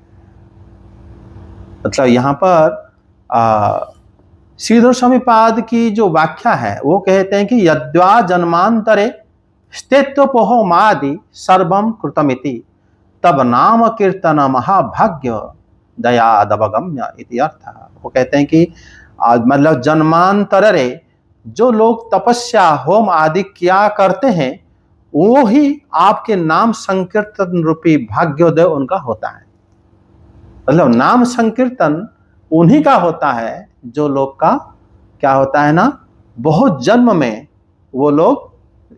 Speaker 1: मतलब यहाँ पर श्रीधर स्वामी पाद की जो व्याख्या है वो कहते हैं कि यद्वा जन्मांतरे स्थित्वपोहो मादि सर्वम कृतमिति तब नाम कीर्तन महाभाग्य दयादवगम्य इति अर्थ। वो कहते हैं कि मतलब जन्मांतरे जो लोग तपस्या होम आदि किया करते हैं वो ही आपके नाम संकीर्तन रूपी भाग्योदय उनका होता है। मतलब नाम संकीर्तन उन्हीं का होता है जो लोग का क्या होता है ना, बहुत जन्म में वो लोग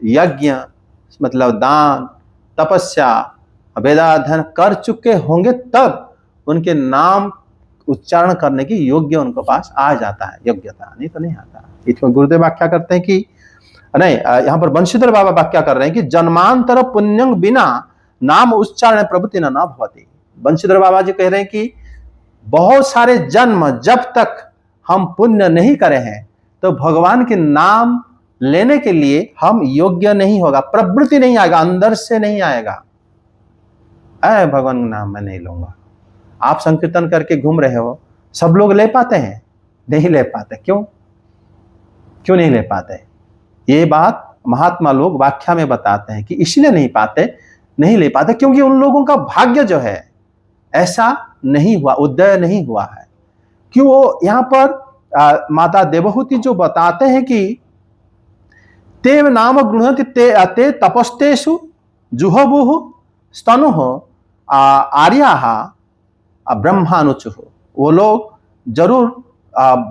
Speaker 1: यज्ञ मतलब दान तपस्या वेदाध्ययन कर चुके होंगे, तब उनके नाम उच्चारण करने की योग्य उनके पास आ जाता है, योग्यता, नहीं तो नहीं आता। इसमें गुरुदेव व्याख्या करते हैं कि नहीं, यहाँ पर बंशीधर बाबा व्याख्या कर रहे हैं कि जन्मांतर पुण्यं बिना नाम उच्चारण प्रवृत्ति न भवति। बंशीधर बाबा जी कह रहे हैं कि बहुत सारे जन्म जब तक हम पुण्य नहीं करे हैं तो भगवान के नाम लेने के लिए हम योग्य नहीं होगा, प्रवृत्ति नहीं आएगा, अंदर से नहीं आएगा। अरे भगवान का नाम मैं नहीं लूंगा। आप संकीर्तन करके घूम रहे हो, सब लोग ले पाते हैं? नहीं ले पाते। क्यों नहीं ले पाते? ये बात महात्मा लोग व्याख्या में बताते हैं कि इसलिए नहीं ले पाते क्योंकि उन लोगों का भाग्य जो है ऐसा नहीं हुआ, उदय नहीं हुआ है। क्यों? वो यहाँ पर माता देवहूति जो बताते हैं कि तेव नाम गृह्णन्ति ते तपस्तेषु जुहवुः स्तनुः आर्याः ब्रह्मानुचुः। वो लोग जरूर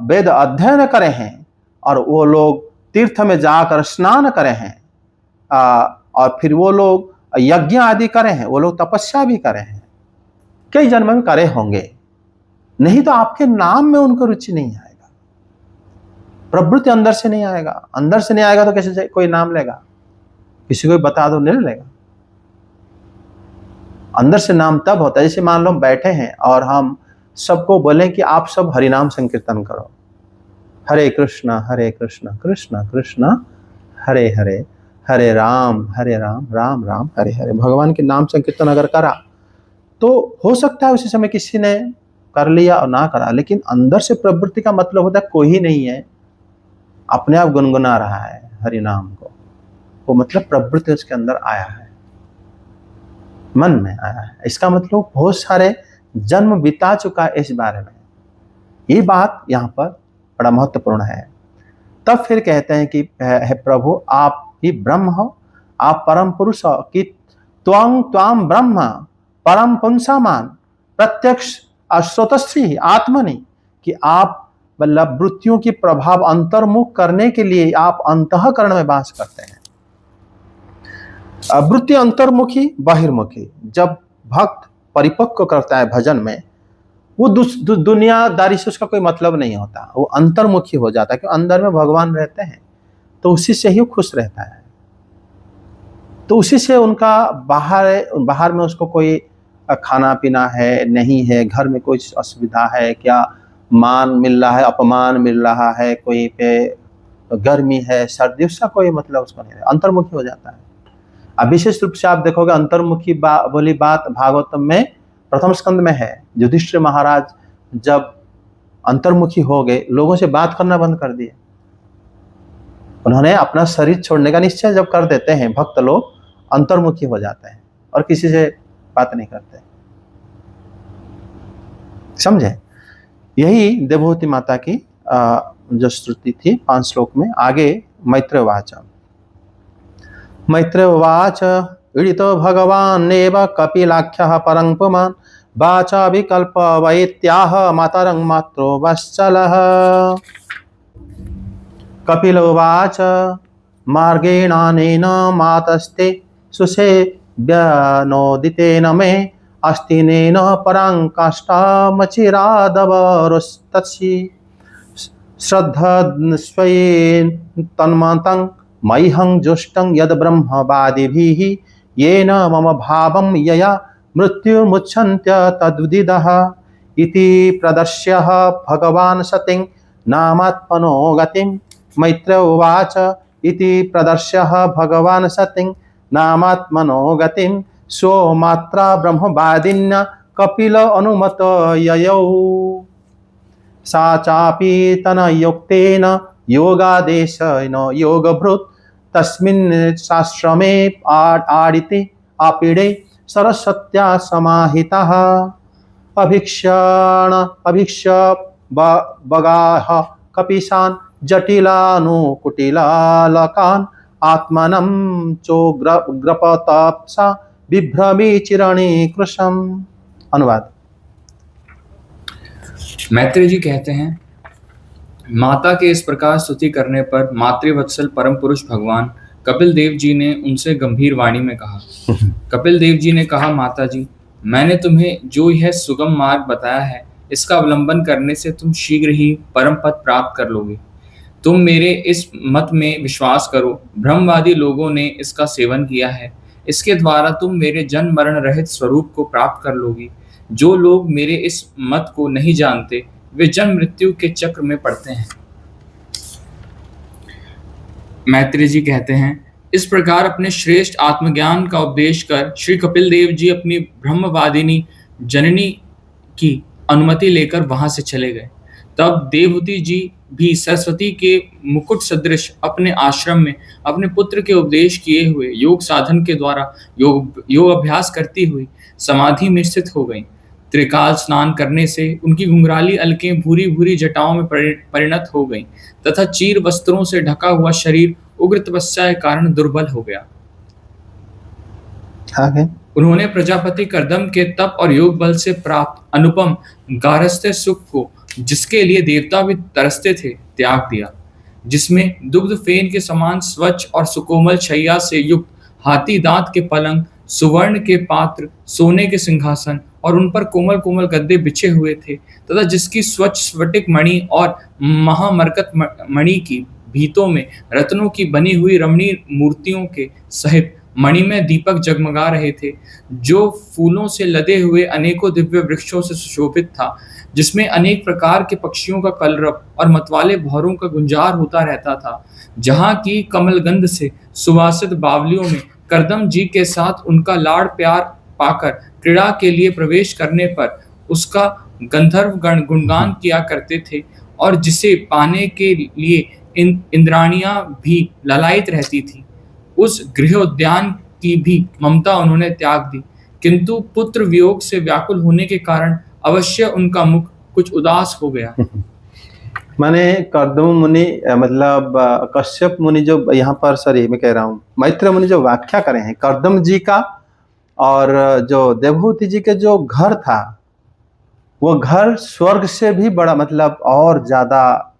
Speaker 1: वेद अध्ययन करे हैं और वो लोग तीर्थ में जाकर स्नान करे हैं, और फिर वो लोग यज्ञ आदि करे हैं, वो लोग तपस्या भी करे हैं, कई जन्म में करे होंगे। नहीं तो आपके नाम में उनको रुचि नहीं आएगा, प्रवृत्ति अंदर से नहीं आएगा। अंदर से नहीं आएगा तो कैसे कोई नाम लेगा? किसी को बता दो, नहीं लेगा। अंदर से नाम तब होता है, जैसे मान लो बैठे हैं और हम सबको बोलें कि आप सब हरिनाम संकीर्तन करो, हरे कृष्णा कृष्ण कृष्ण हरे हरे, हरे राम राम राम हरे हरे। भगवान के नाम संकीर्तन अगर करा तो हो सकता है उसी समय किसी ने कर लिया और ना करा, लेकिन अंदर से प्रवृत्ति का मतलब होता है कोई ही नहीं है, अपने आप गुनगुना रहा है हरि नाम को, वो मतलब प्रवृत्ति उसके अंदर आया है, मन में आया है। इसका मतलब बहुत सारे जन्म बिता चुका है इस बारे में। ये बात यहाँ पर बड़ा महत्वपूर्ण है। तब फिर कहते हैं कि हे प्रभु आप ही ब्रह्म हो, आप परम पुरुष हो, कि त्वाम ब्रह्म परम पुंसामान प्रत्यक्ष श्रोतश्री आत्मनि, कि आप मतलब वृत्तियों की प्रभाव अंतर्मुख करने के लिए आप अंतःकरण में वास करते हैं। वृत्ति अंतर्मुखी बहिर्मुखी, जब भक्त परिपक्व करता है भजन में, वो दुनियादारी से उसका कोई मतलब नहीं होता, वो अंतर्मुखी हो जाता है, क्योंकि अंदर में भगवान रहते हैं तो उसी से ही खुश रहता है। तो उसी से उनका बाहर में उसको कोई खाना पीना है नहीं है, घर में कोई असुविधा है क्या, मान मिल रहा है अपमान मिल रहा है, कोई पे गर्मी है सर्दी, उसका कोई मतलब उसको नहीं है, अंतर्मुखी हो जाता है। अब विशेष रूप से आप देखोगे अंतर्मुखी बोली बात भागवतम में प्रथम स्कंद में है। युधिष्ठिर महाराज जब अंतर्मुखी हो गए, लोगों से बात करना बंद कर दिए, उन्होंने अपना शरीर छोड़ने का निश्चय जब कर देते हैं भक्त लोग, अंतर्मुखी हो जाते हैं और किसी से बात नहीं करते। समझे? यही देवहूति माता की जो स्तुति थी 5 श्लोक में। आगे मैत्रेयवाच ईडितो भगवान् एव कपिलाख्यः परं पुमान् वाचा विकल्प वैत्याह मातरं मात्रो वश्चलः। कपिल उवाच मार्गेणानेन मातस्ते सुसेव्यनोदितेन मे अस्तिनेन परां काष्ठामचिरादवरुस्तस्यि श्रद्धस्वयेन तन्मतं मह्यं जुष्टं यद् ब्रह्मवादिभिः येन मम भावं यया मृत्युमुच्छन्त्य तद्विदः इति प्रदर्श्य भगवान् सतिं नामात्मनो गतिं। मैत्रेय उवाच इति प्रदर्श्य भगवान् सतिं नामात्मनो गतिं स्वमात्रा ब्रह्मवादिन्या कपिल अनुमत ययौ। सा चापि तनयोक्तेन योगादेशेन योगभृत् तस्मिन् साश्रमे आडिते आपीडे सरस्वत्या समाहितः। अभीक्ष्य बगाः कपिशान् जटिलानुकुटिलालकान् आत्मनं चोग्रपतप्सा बिभ्रमी चिरणी कृशम्। अनुवाद।
Speaker 2: मैत्रेय जी कहते हैं, माता के इस प्रकार स्तुति करने पर मातृवत्सल परम पुरुष भगवान कपिल देव जी ने उनसे गंभीर वाणी में कहा। कपिल देव जी ने कहा, माता जी, मैंने तुम्हें जो यह सुगम मार्ग बताया है, इसका अवलंबन करने से तुम शीघ्र ही परम पद प्राप्त कर लोगे। तुम मेरे इस मत में विश्वास करो। ब्रह्मवादी लोगों ने इसका सेवन किया है। इसके द्वारा तुम मेरे जन्म मरण रहित स्वरूप को प्राप्त कर लोगी। जो लोग मेरे इस मत को नहीं जानते, वे जन्म मृत्यु के चक्र में पड़ते हैं। मैत्रेय जी कहते हैं, इस प्रकार अपने श्रेष्ठ आत्मज्ञान का उपदेश कर श्री कपिल देव जी अपनी ब्रह्मवादिनी जननी की अनुमति लेकर वहां से चले गए। तब देवहूति जी भी सरस्वती के मुकुट सदृश अपने आश्रम में अपने पुत्र के उपदेश किए हुए योग साधन के द्वारा योग अभ्यास करती हुई समाधि में स्थित हो गईं। त्रिकाल स्नान करने से उनकी घुंघराली अलकें भूरी भूरी जटाओं में परिणत हो गईं तथा चीर वस्त्रों से ढका हुआ शरीर उग्र तपस्या के कारण दुर्बल हो गया।
Speaker 1: आगे
Speaker 2: उन्होंने प्रजापति कर्दम के तप और योग बल से प्राप्त अनुपम गारहस्थ्य सुख को, जिसके लिए देवता भी तरसते थे, त्याग दिया। जिसमें दुग्ध फेन के समान स्वच्छ और सुकोमल शैया से युक्त हाथी दांत के पलंग, सुवर्ण के पात्र, सोने के सिंहासन और उन पर कोमल कोमल गद्दे बिछे हुए थे तथा जिसकी स्वच्छ स्फटिक मणि और महामरकत मणि की भीतों में रत्नों की बनी हुई रमणीय मूर्तियों के सहित मणि में दीपक जगमगा रहे थे, जो फूलों से लदे हुए अनेकों दिव्य वृक्षों से सुशोभित था, जिसमें अनेक प्रकार के पक्षियों का कलरव और मतवाले भौरों का गुंजार होता रहता था, जहाँ की कमलगंध से सुवासित बावलियों में कर्दम जी के साथ उनका लाड़ प्यार पाकर क्रीड़ा के लिए प्रवेश करने पर उसका गंधर्व गण गुणगान किया करते थे और जिसे पाने के लिए इंद्राणियां भी ललायित रहती थी। उस गृहोद्यान की भी ममता उन्होंने त्याग दी, किंतु पुत्र वियोग से व्याकुल होने के कारण अवश्य उनका मुख कुछ उदास हो गया।
Speaker 1: माने कर्दम मुनि मतलब कश्यप मुनि जो यहाँ पर, सॉरी मैं कह रहा हूँ, मैत्रेय मुनि जो व्याख्या करे हैं कर्दम जी का, और जो देवहूति जी के जो घर था, वो घर स्वर्ग से भी बड़ा, मतलब और ज्यादा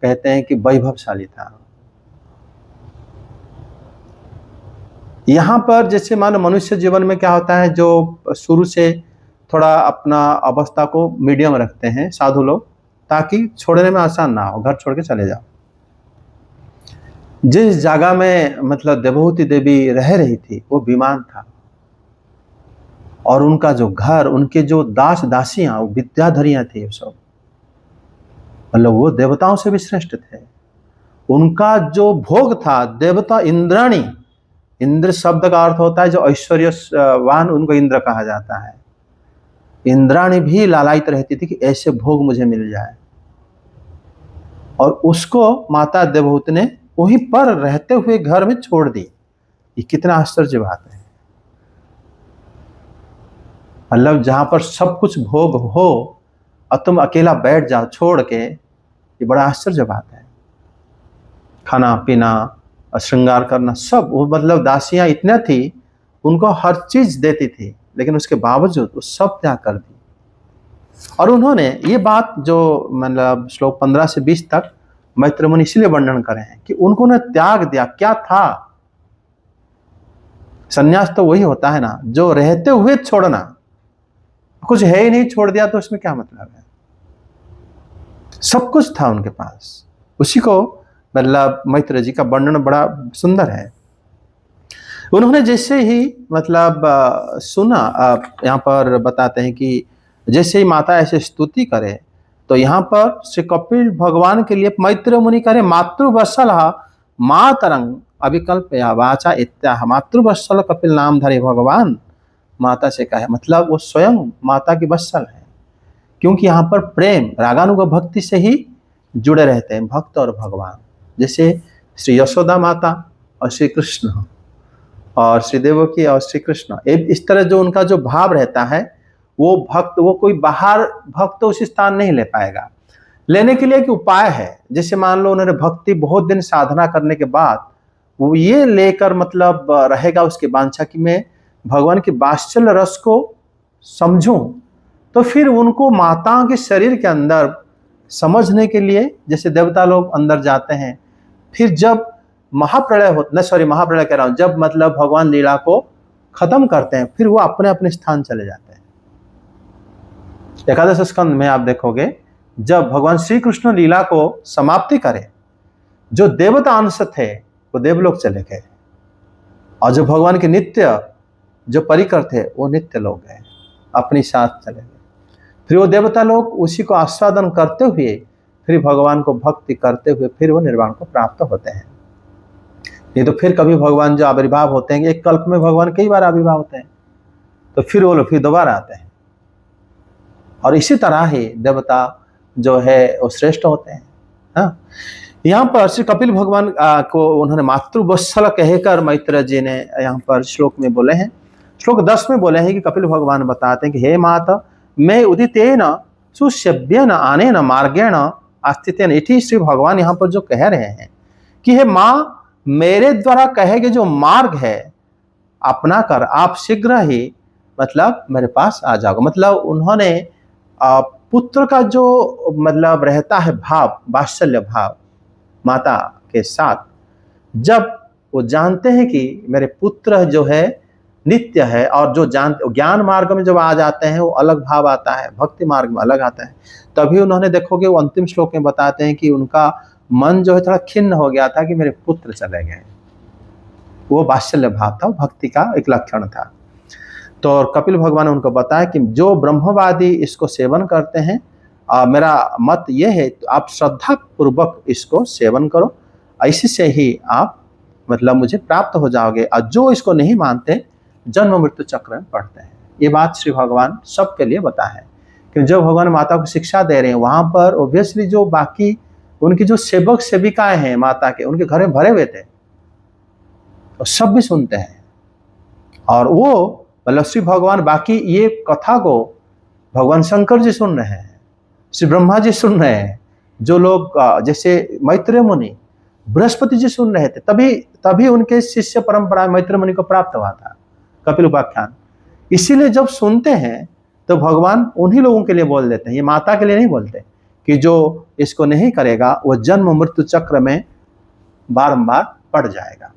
Speaker 1: कहते हैं कि वैभवशाली था। यहाँ पर जैसे मानो मनुष्य जीवन में क्या होता है, जो शुरू से थोड़ा अपना अवस्था को मीडियम रखते हैं साधु लोग, ताकि छोड़ने में आसान ना हो, घर छोड़ के चले जाओ। जिस जगह में मतलब देवहूति देवी रह रही थी वो विमान था, और उनका जो घर, उनके जो दास दासियां, वो विद्याधरियां थी, वो सब मतलब वो देवताओं से भी श्रेष्ठ थे। उनका जो भोग था, देवता इंद्राणी, इंद्र शब्द का अर्थ होता है जो ऐश्वर्यवान, उनको इंद्र कहा जाता है। इंद्राणी भी लालायित रहती थी कि ऐसे भोग मुझे मिल जाए, और उसको माता देवहूति ने वहीं पर रहते हुए घर में छोड़ दी। ये कितना आश्चर्य बात है। मतलब जहां पर सब कुछ भोग हो और तुम अकेला बैठ जाओ छोड़ के, ये बड़ा आश्चर्य बात है। खाना पीना और श्रृंगार करना सब, वो मतलब दासियां इतना थी, उनको हर चीज देती थी, लेकिन उसके बावजूद वो सब त्याग कर दी। और उन्होंने ये बात जो मतलब श्लोक 15 से 20 तक मैत्र मुनि इसलिए वर्णन करे हैं कि उन्होंने त्याग दिया। क्या था? संन्यास तो वही होता है ना जो रहते हुए छोड़ना। कुछ है ही नहीं, छोड़ दिया तो उसमें क्या मतलब है? सब कुछ था उनके पास। उसी को मतलब मैत्र जी का वर्णन बड़ा सुंदर है। उन्होंने जैसे ही मतलब सुना, यहाँ पर बताते हैं कि जैसे ही माता ऐसे स्तुति करे तो यहाँ पर श्री कपिल भगवान के लिए मैत्र मुनि करे मातृवत्सल मातरंग अभिकल्पया वाचा इत्याह। मातृवत्सल कपिल नाम धरे भगवान, माता से कहे मतलब वो स्वयं माता की वत्सल है, क्योंकि यहाँ पर प्रेम रागानुग भक्ति से ही जुड़े रहते हैं भक्त और भगवान। जैसे श्री यशोदा माता और श्री कृष्ण और श्री देवकी और श्री कृष्ण, इस तरह जो उनका जो भाव रहता है वो भक्त, वो कोई बाहर भक्त उस स्थान नहीं ले पाएगा। लेने के लिए एक उपाय है। जैसे मान लो उन्होंने भक्ति बहुत दिन साधना करने के बाद वो ये लेकर मतलब रहेगा उसकी वांछा कि मैं भगवान के वात्सल्य रस को समझूं, तो फिर उनको माताओं के शरीर के अंदर समझने के लिए जैसे देवता लोग अंदर जाते हैं, फिर जब महाप्रलय महाप्रलय कह रहा हूं, जब मतलब भगवान लीला को खत्म करते हैं फिर वो अपने अपने स्थान चले जाते हैं। एकादश स्कंद में आप देखोगे जब भगवान श्री कृष्ण लीला को समाप्ति करे, जो देवता अंश थे वो देवलोक चले गए और जो भगवान के नित्य जो परिकर थे वो नित्य लोग गए, अपनी साथ चले गए। फिर वो देवता लोग उसी को आस्वादन करते हुए फिर भगवान को भक्ति करते हुए फिर वो निर्वाण को प्राप्त होते हैं। नहीं तो फिर कभी भगवान जो आविर्भाव होते हैं, एक कल्प में भगवान कई बार आविर्भाव होते हैं, तो फिर वो लोग फिर दोबारा आते हैं। और इसी तरह ही देवता जो है वो श्रेष्ठ होते हैं। हाँ, यहाँ पर श्री कपिल भगवान को उन्होंने मातृवत्सल कहकर मैत्र जी ने यहाँ पर श्लोक में बोले हैं। श्लोक 10 में बोले हैं कि कपिल भगवान बताते हैं कि हे माता मैं उदितेन सुसेव्येन आनेन मार्गेण आस्थितेन। इति श्री भगवान यहाँ पर जो कह रहे हैं कि हे माँ, मेरे द्वारा कहे गए जो मार्ग है अपना कर आप शीघ्र ही मतलब मेरे पास आ जाओगे। मतलब उन्होंने पुत्र का जो मतलब रहता है भाव, वात्सल्य भाव माता के साथ, जब वो जानते हैं कि मेरे पुत्र जो है नित्य है, और जो ज्ञान मार्ग में जब आ जाते हैं वो अलग भाव आता है, भक्ति मार्ग में अलग आता है, तभी उन्होंने देखोगे वो अंतिम श्लोक में बताते हैं कि उनका मन जो है थोड़ा खिन्न हो गया था कि मेरे पुत्र चले गए। वो वात्सल्य भाव था, भक्ति का एक लक्षण था। तो कपिल भगवान ने उनको बताया कि जो ब्रह्मवादी इसको सेवन करते हैं, मेरा मत ये है तो आप श्रद्धा पूर्वक इसको सेवन करो, इसी से ही आप मतलब मुझे प्राप्त हो जाओगे। और जो इसको नहीं मानते जन्म मृत्यु चक्र में पड़ते हैं। ये बात श्री भगवान सबके लिए बता है कि जब भगवान माता को शिक्षा दे रहे हैं वहां पर ऑब्वियसली जो बाकी उनकी जो सेवक सेविकाएं हैं माता के, उनके घर में भरे हुए थे, तो सब भी सुनते हैं। और वो मतलब श्री भगवान बाकी ये कथा को भगवान शंकर जी सुन रहे हैं, श्री ब्रह्मा जी सुन रहे हैं, जो लोग जैसे मैत्रेय मुनि बृहस्पति जी सुन रहे थे, तभी उनके शिष्य परंपरा मैत्रेय मुनि को प्राप्त हुआ था कपिल उपाख्यान। इसीलिए जब सुनते हैं तो भगवान उन्हीं लोगों के लिए बोल देते हैं, ये माता के लिए नहीं बोलते कि जो इसको नहीं करेगा वो जन्म मृत्यु चक्र में बारंबार पड़ जाएगा।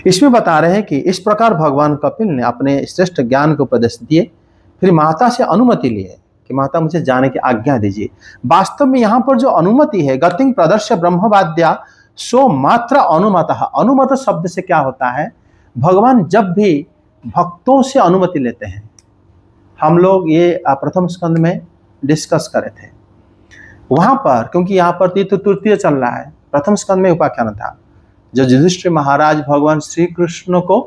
Speaker 1: इसमें बता रहे हैं कि इस प्रकार भगवान कपिल ने अपने श्रेष्ठ ज्ञान को उपदेश दिए, फिर माता से अनुमति लिए कि माता मुझे जाने की आज्ञा दीजिए। वास्तव में यहाँ पर जो अनुमति है, गतिं प्रदर्श्य ब्रह्मवाद्या सो मात्र अनुमतः। अनुमत शब्द से क्या होता है, भगवान जब भी भक्तों से अनुमति लेते हैं, हम लोग ये प्रथम स्कंद में डिस्कस करे थे वहां पर, क्योंकि यहाँ पर तृतीय चल रहा है, प्रथम स्कंद में उपाख्यान था जो युधिष्ठिर महाराज भगवान श्री कृष्ण को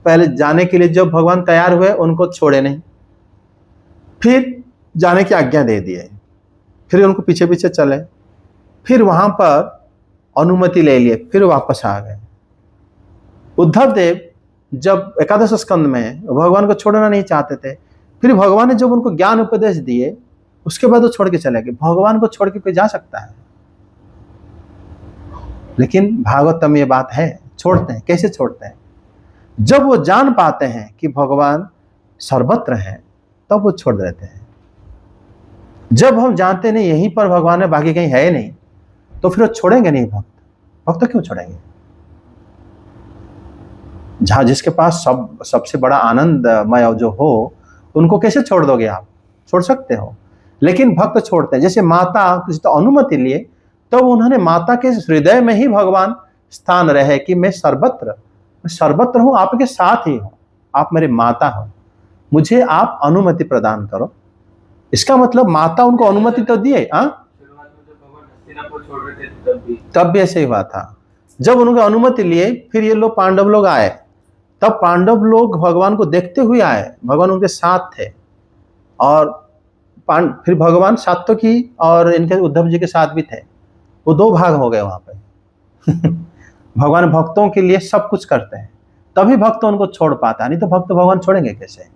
Speaker 1: पहले जाने के लिए जब भगवान तैयार हुए उनको छोड़े नहीं, फिर जाने की आज्ञा दे दिए, फिर उनको पीछे पीछे चले, फिर वहां पर अनुमति ले लिए, फिर वापस आ गए। उद्धव देव जब एकादश स्कंद में भगवान को छोड़ना नहीं चाहते थे, फिर भगवान ने जब उनको ज्ञान उपदेश दिए उसके बाद वो छोड़ के चले गए। भगवान को छोड़ के कोई जा सकता है, लेकिन भागवत में ये बात है, छोड़ते हैं। कैसे छोड़ते हैं, जब वो जान पाते हैं कि भगवान सर्वत्र हैं तब वो छोड़ देते हैं। जब हम जानते नहीं यहीं पर भगवान है, बाकी कहीं है नहीं, तो फिर वो छोड़ेंगे नहीं भक्त। भक्त क्यों छोड़ेंगे? जहां जिसके पास सबसे बड़ा आनंदमय जो हो, उनको कैसे छोड़ दोगे आप? छोड़ सकते हो, लेकिन भक्त छोड़ते हैं। जैसे माता किसी तो अनुमति लिए, तो उन्होंने माता के हृदय में ही भगवान स्थान रहे कि मैं सर्वत्र हूं, आपके साथ ही हूं, आप मेरे माता हो, मुझे आप अनुमति प्रदान करो। इसका मतलब माता उनको अनुमति तो दिए।
Speaker 4: शुरुआत में जब भगवान हस्तिनापुर छोड़ रहे थे
Speaker 1: तब भी ऐसे ही हुआ था। जब उनकी अनुमति लिए, फिर ये लोग पांडव लोग आए, तब पांडव लोग भगवान को देखते हुए आए, भगवान उनके साथ थे। और फिर भगवान सात्विकी और इनके उद्धव जी के साथ भी थे। वो दो भाग हो गए वहां पे। भगवान भक्तों के लिए सब कुछ करते हैं, तभी भक्त उनको छोड़ पाता है, नहीं तो भक्त भगवान छोड़ेंगे कैसे?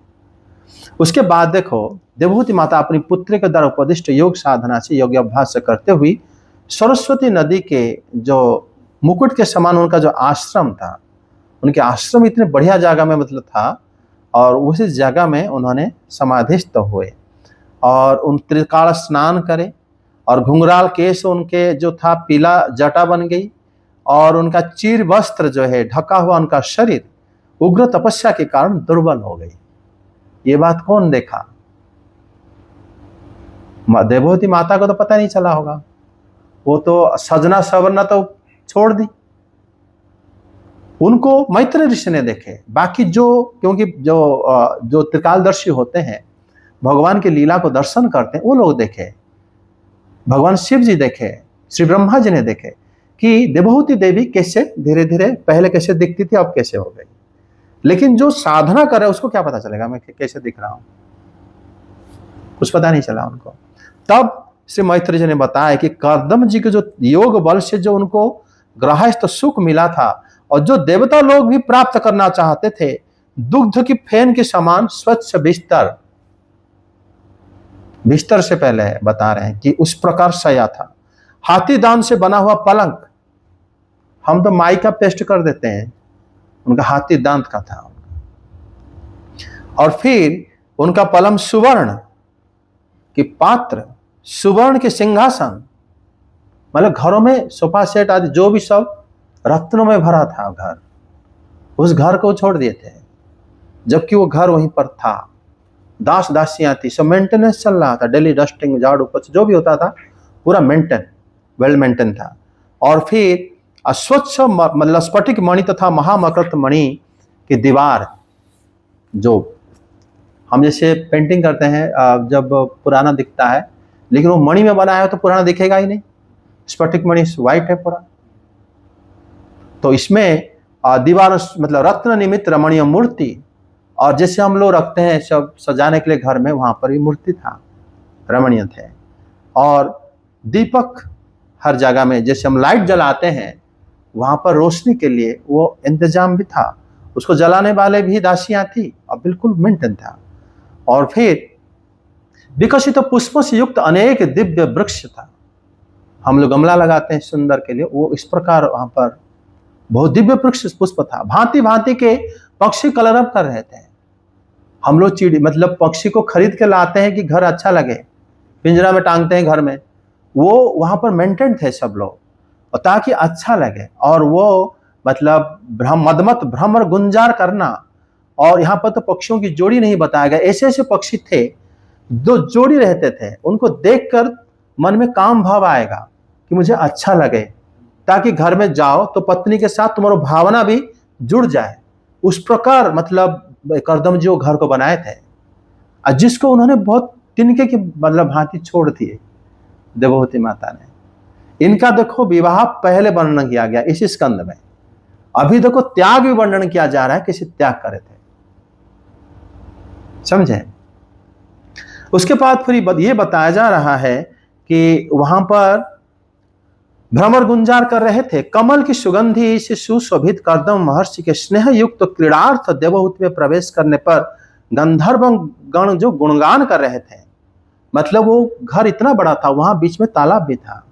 Speaker 1: उसके बाद देखो, देवहूति माता अपनी पुत्री के द्वारा उपदिष्ट योग साधना से, योग अभ्यास से करते हुए सरस्वती नदी के जो मुकुट के समान उनका जो आश्रम था, उनके आश्रम इतने बढ़िया जगह में मतलब था, और उसी जगह में उन्होंने समाधिस्थ हुए और उन त्रिकाल स्नान करे, और घुंघराल केश उनके जो था पीला जटा बन गई, और उनका चीर वस्त्र जो है ढका हुआ उनका शरीर उग्र तपस्या के कारण दुर्बल हो गई। ये बात कौन देखा? देवहूति माता को तो पता नहीं चला होगा, वो तो सजना सवरना तो छोड़ दी। उनको मैत्रेय ऋषि ने देखे, बाकी जो, क्योंकि जो त्रिकालदर्शी होते हैं, भगवान की लीला को दर्शन करते हैं, वो लोग देखे, भगवान शिव जी देखे, श्री ब्रह्मा जी ने देखे कि देवहूति देवी कैसे धीरे धीरे पहले कैसे दिखती थी, अब कैसे हो गई। लेकिन जो साधना कर रहा है उसको क्या पता चलेगा मैं कैसे दिख रहा हूं? कुछ पता नहीं चला उनको। तब श्री मैत्रेय जी ने बताया कि कर्दम जी के जो योग बल से जो उनको गृहस्थ सुख मिला था, और जो देवता लोग भी प्राप्त करना चाहते थे, दुग्ध की फेन के समान स्वच्छ बिस्तर से पहले बता रहे हैं कि उस प्रकार सया था। हाथी दांत से बना हुआ पलंग, हम तो माई का पेस्ट कर देते हैं, उनका हाथी दांत का था। और फिर उनका पलम सुवर्ण की पात्र, सुवर्ण के सिंहासन, मतलब घरों में सोफा सेट आदि जो भी सब रत्नों में भरा था घर, उस घर को छोड़ दिए थे, जबकि वो घर वहीं पर था। दास दासियां थी, सब मेंटेनेंस चल रहा था, डेली डस्टिंग, झाड़ू पोछा जो भी होता था, पूरा वेल मेंटेन था। और फिर अस्वच्छ मतलब स्फटिक मणि तथा महामकृत मणि की दीवार, जो हम जैसे पेंटिंग करते हैं जब पुराना दिखता है, लेकिन वो मणि में बना है तो पुराना दिखेगा ही नहीं, स्फटिक मणि व्हाइट है पूरा। तो इसमें दीवार मतलब रत्न निमित्त रमणीय मूर्ति, और जैसे हम लोग रखते हैं सब सजाने के लिए घर में, वहां पर भी मूर्ति था, रमणीय थे। और दीपक हर जगह में, जैसे हम लाइट जलाते हैं, वहां पर रोशनी के लिए वो इंतजाम भी था, उसको जलाने वाले भी दासियां थी, और बिल्कुल मेंटेन था। और फिर विकसित तो पुष्पों से युक्त अनेक दिव्य वृक्ष था, हम लोग गमला लगाते हैं सुंदर के लिए, वो इस प्रकार वहां पर बहुत दिव्य वृक्ष पुष्प था। भांति भांति के पक्षी कलरव कर रहे थे। हम लोग चिड़ी मतलब पक्षी को खरीद के लाते हैं कि घर अच्छा लगे, पिंजरा में टांगते हैं घर में, वो वहां पर मेंटेन थे सब लोग, और ताकि अच्छा लगे। और वो मतलब मदमत भ्रमर गुंजार करना, और यहाँ पर तो पक्षियों की जोड़ी नहीं बताया गया, ऐसे ऐसे पक्षी थे जो जोड़ी रहते थे, उनको देखकर मन में काम भाव आएगा कि मुझे अच्छा लगे, ताकि घर में जाओ तो पत्नी के साथ तुम्हारा भावना भी जुड़ जाए। उस प्रकार मतलब करदम जी वो घर को बनाए थे, जिसको उन्होंने बहुत तिनके की मतलब भांति छोड़ दिए देवहूति माता ने। इनका देखो विवाह पहले वर्णन किया गया इस स्कंद में, अभी देखो त्याग भी वर्णन किया जा रहा है, किसी त्याग करे थे, समझे। उसके बाद फिर ये बताया जा रहा है कि वहां पर भ्रमर गुंजार कर रहे थे। कमल की सुगंधि से सुशोभित कर्दम महर्षि के स्नेह युक्त क्रीड़ार्थ देवहूति में प्रवेश करने पर गंधर्व गण जो गुणगान कर रहे थे, मतलब वो घर इतना बड़ा था, वहां बीच में तालाब भी था,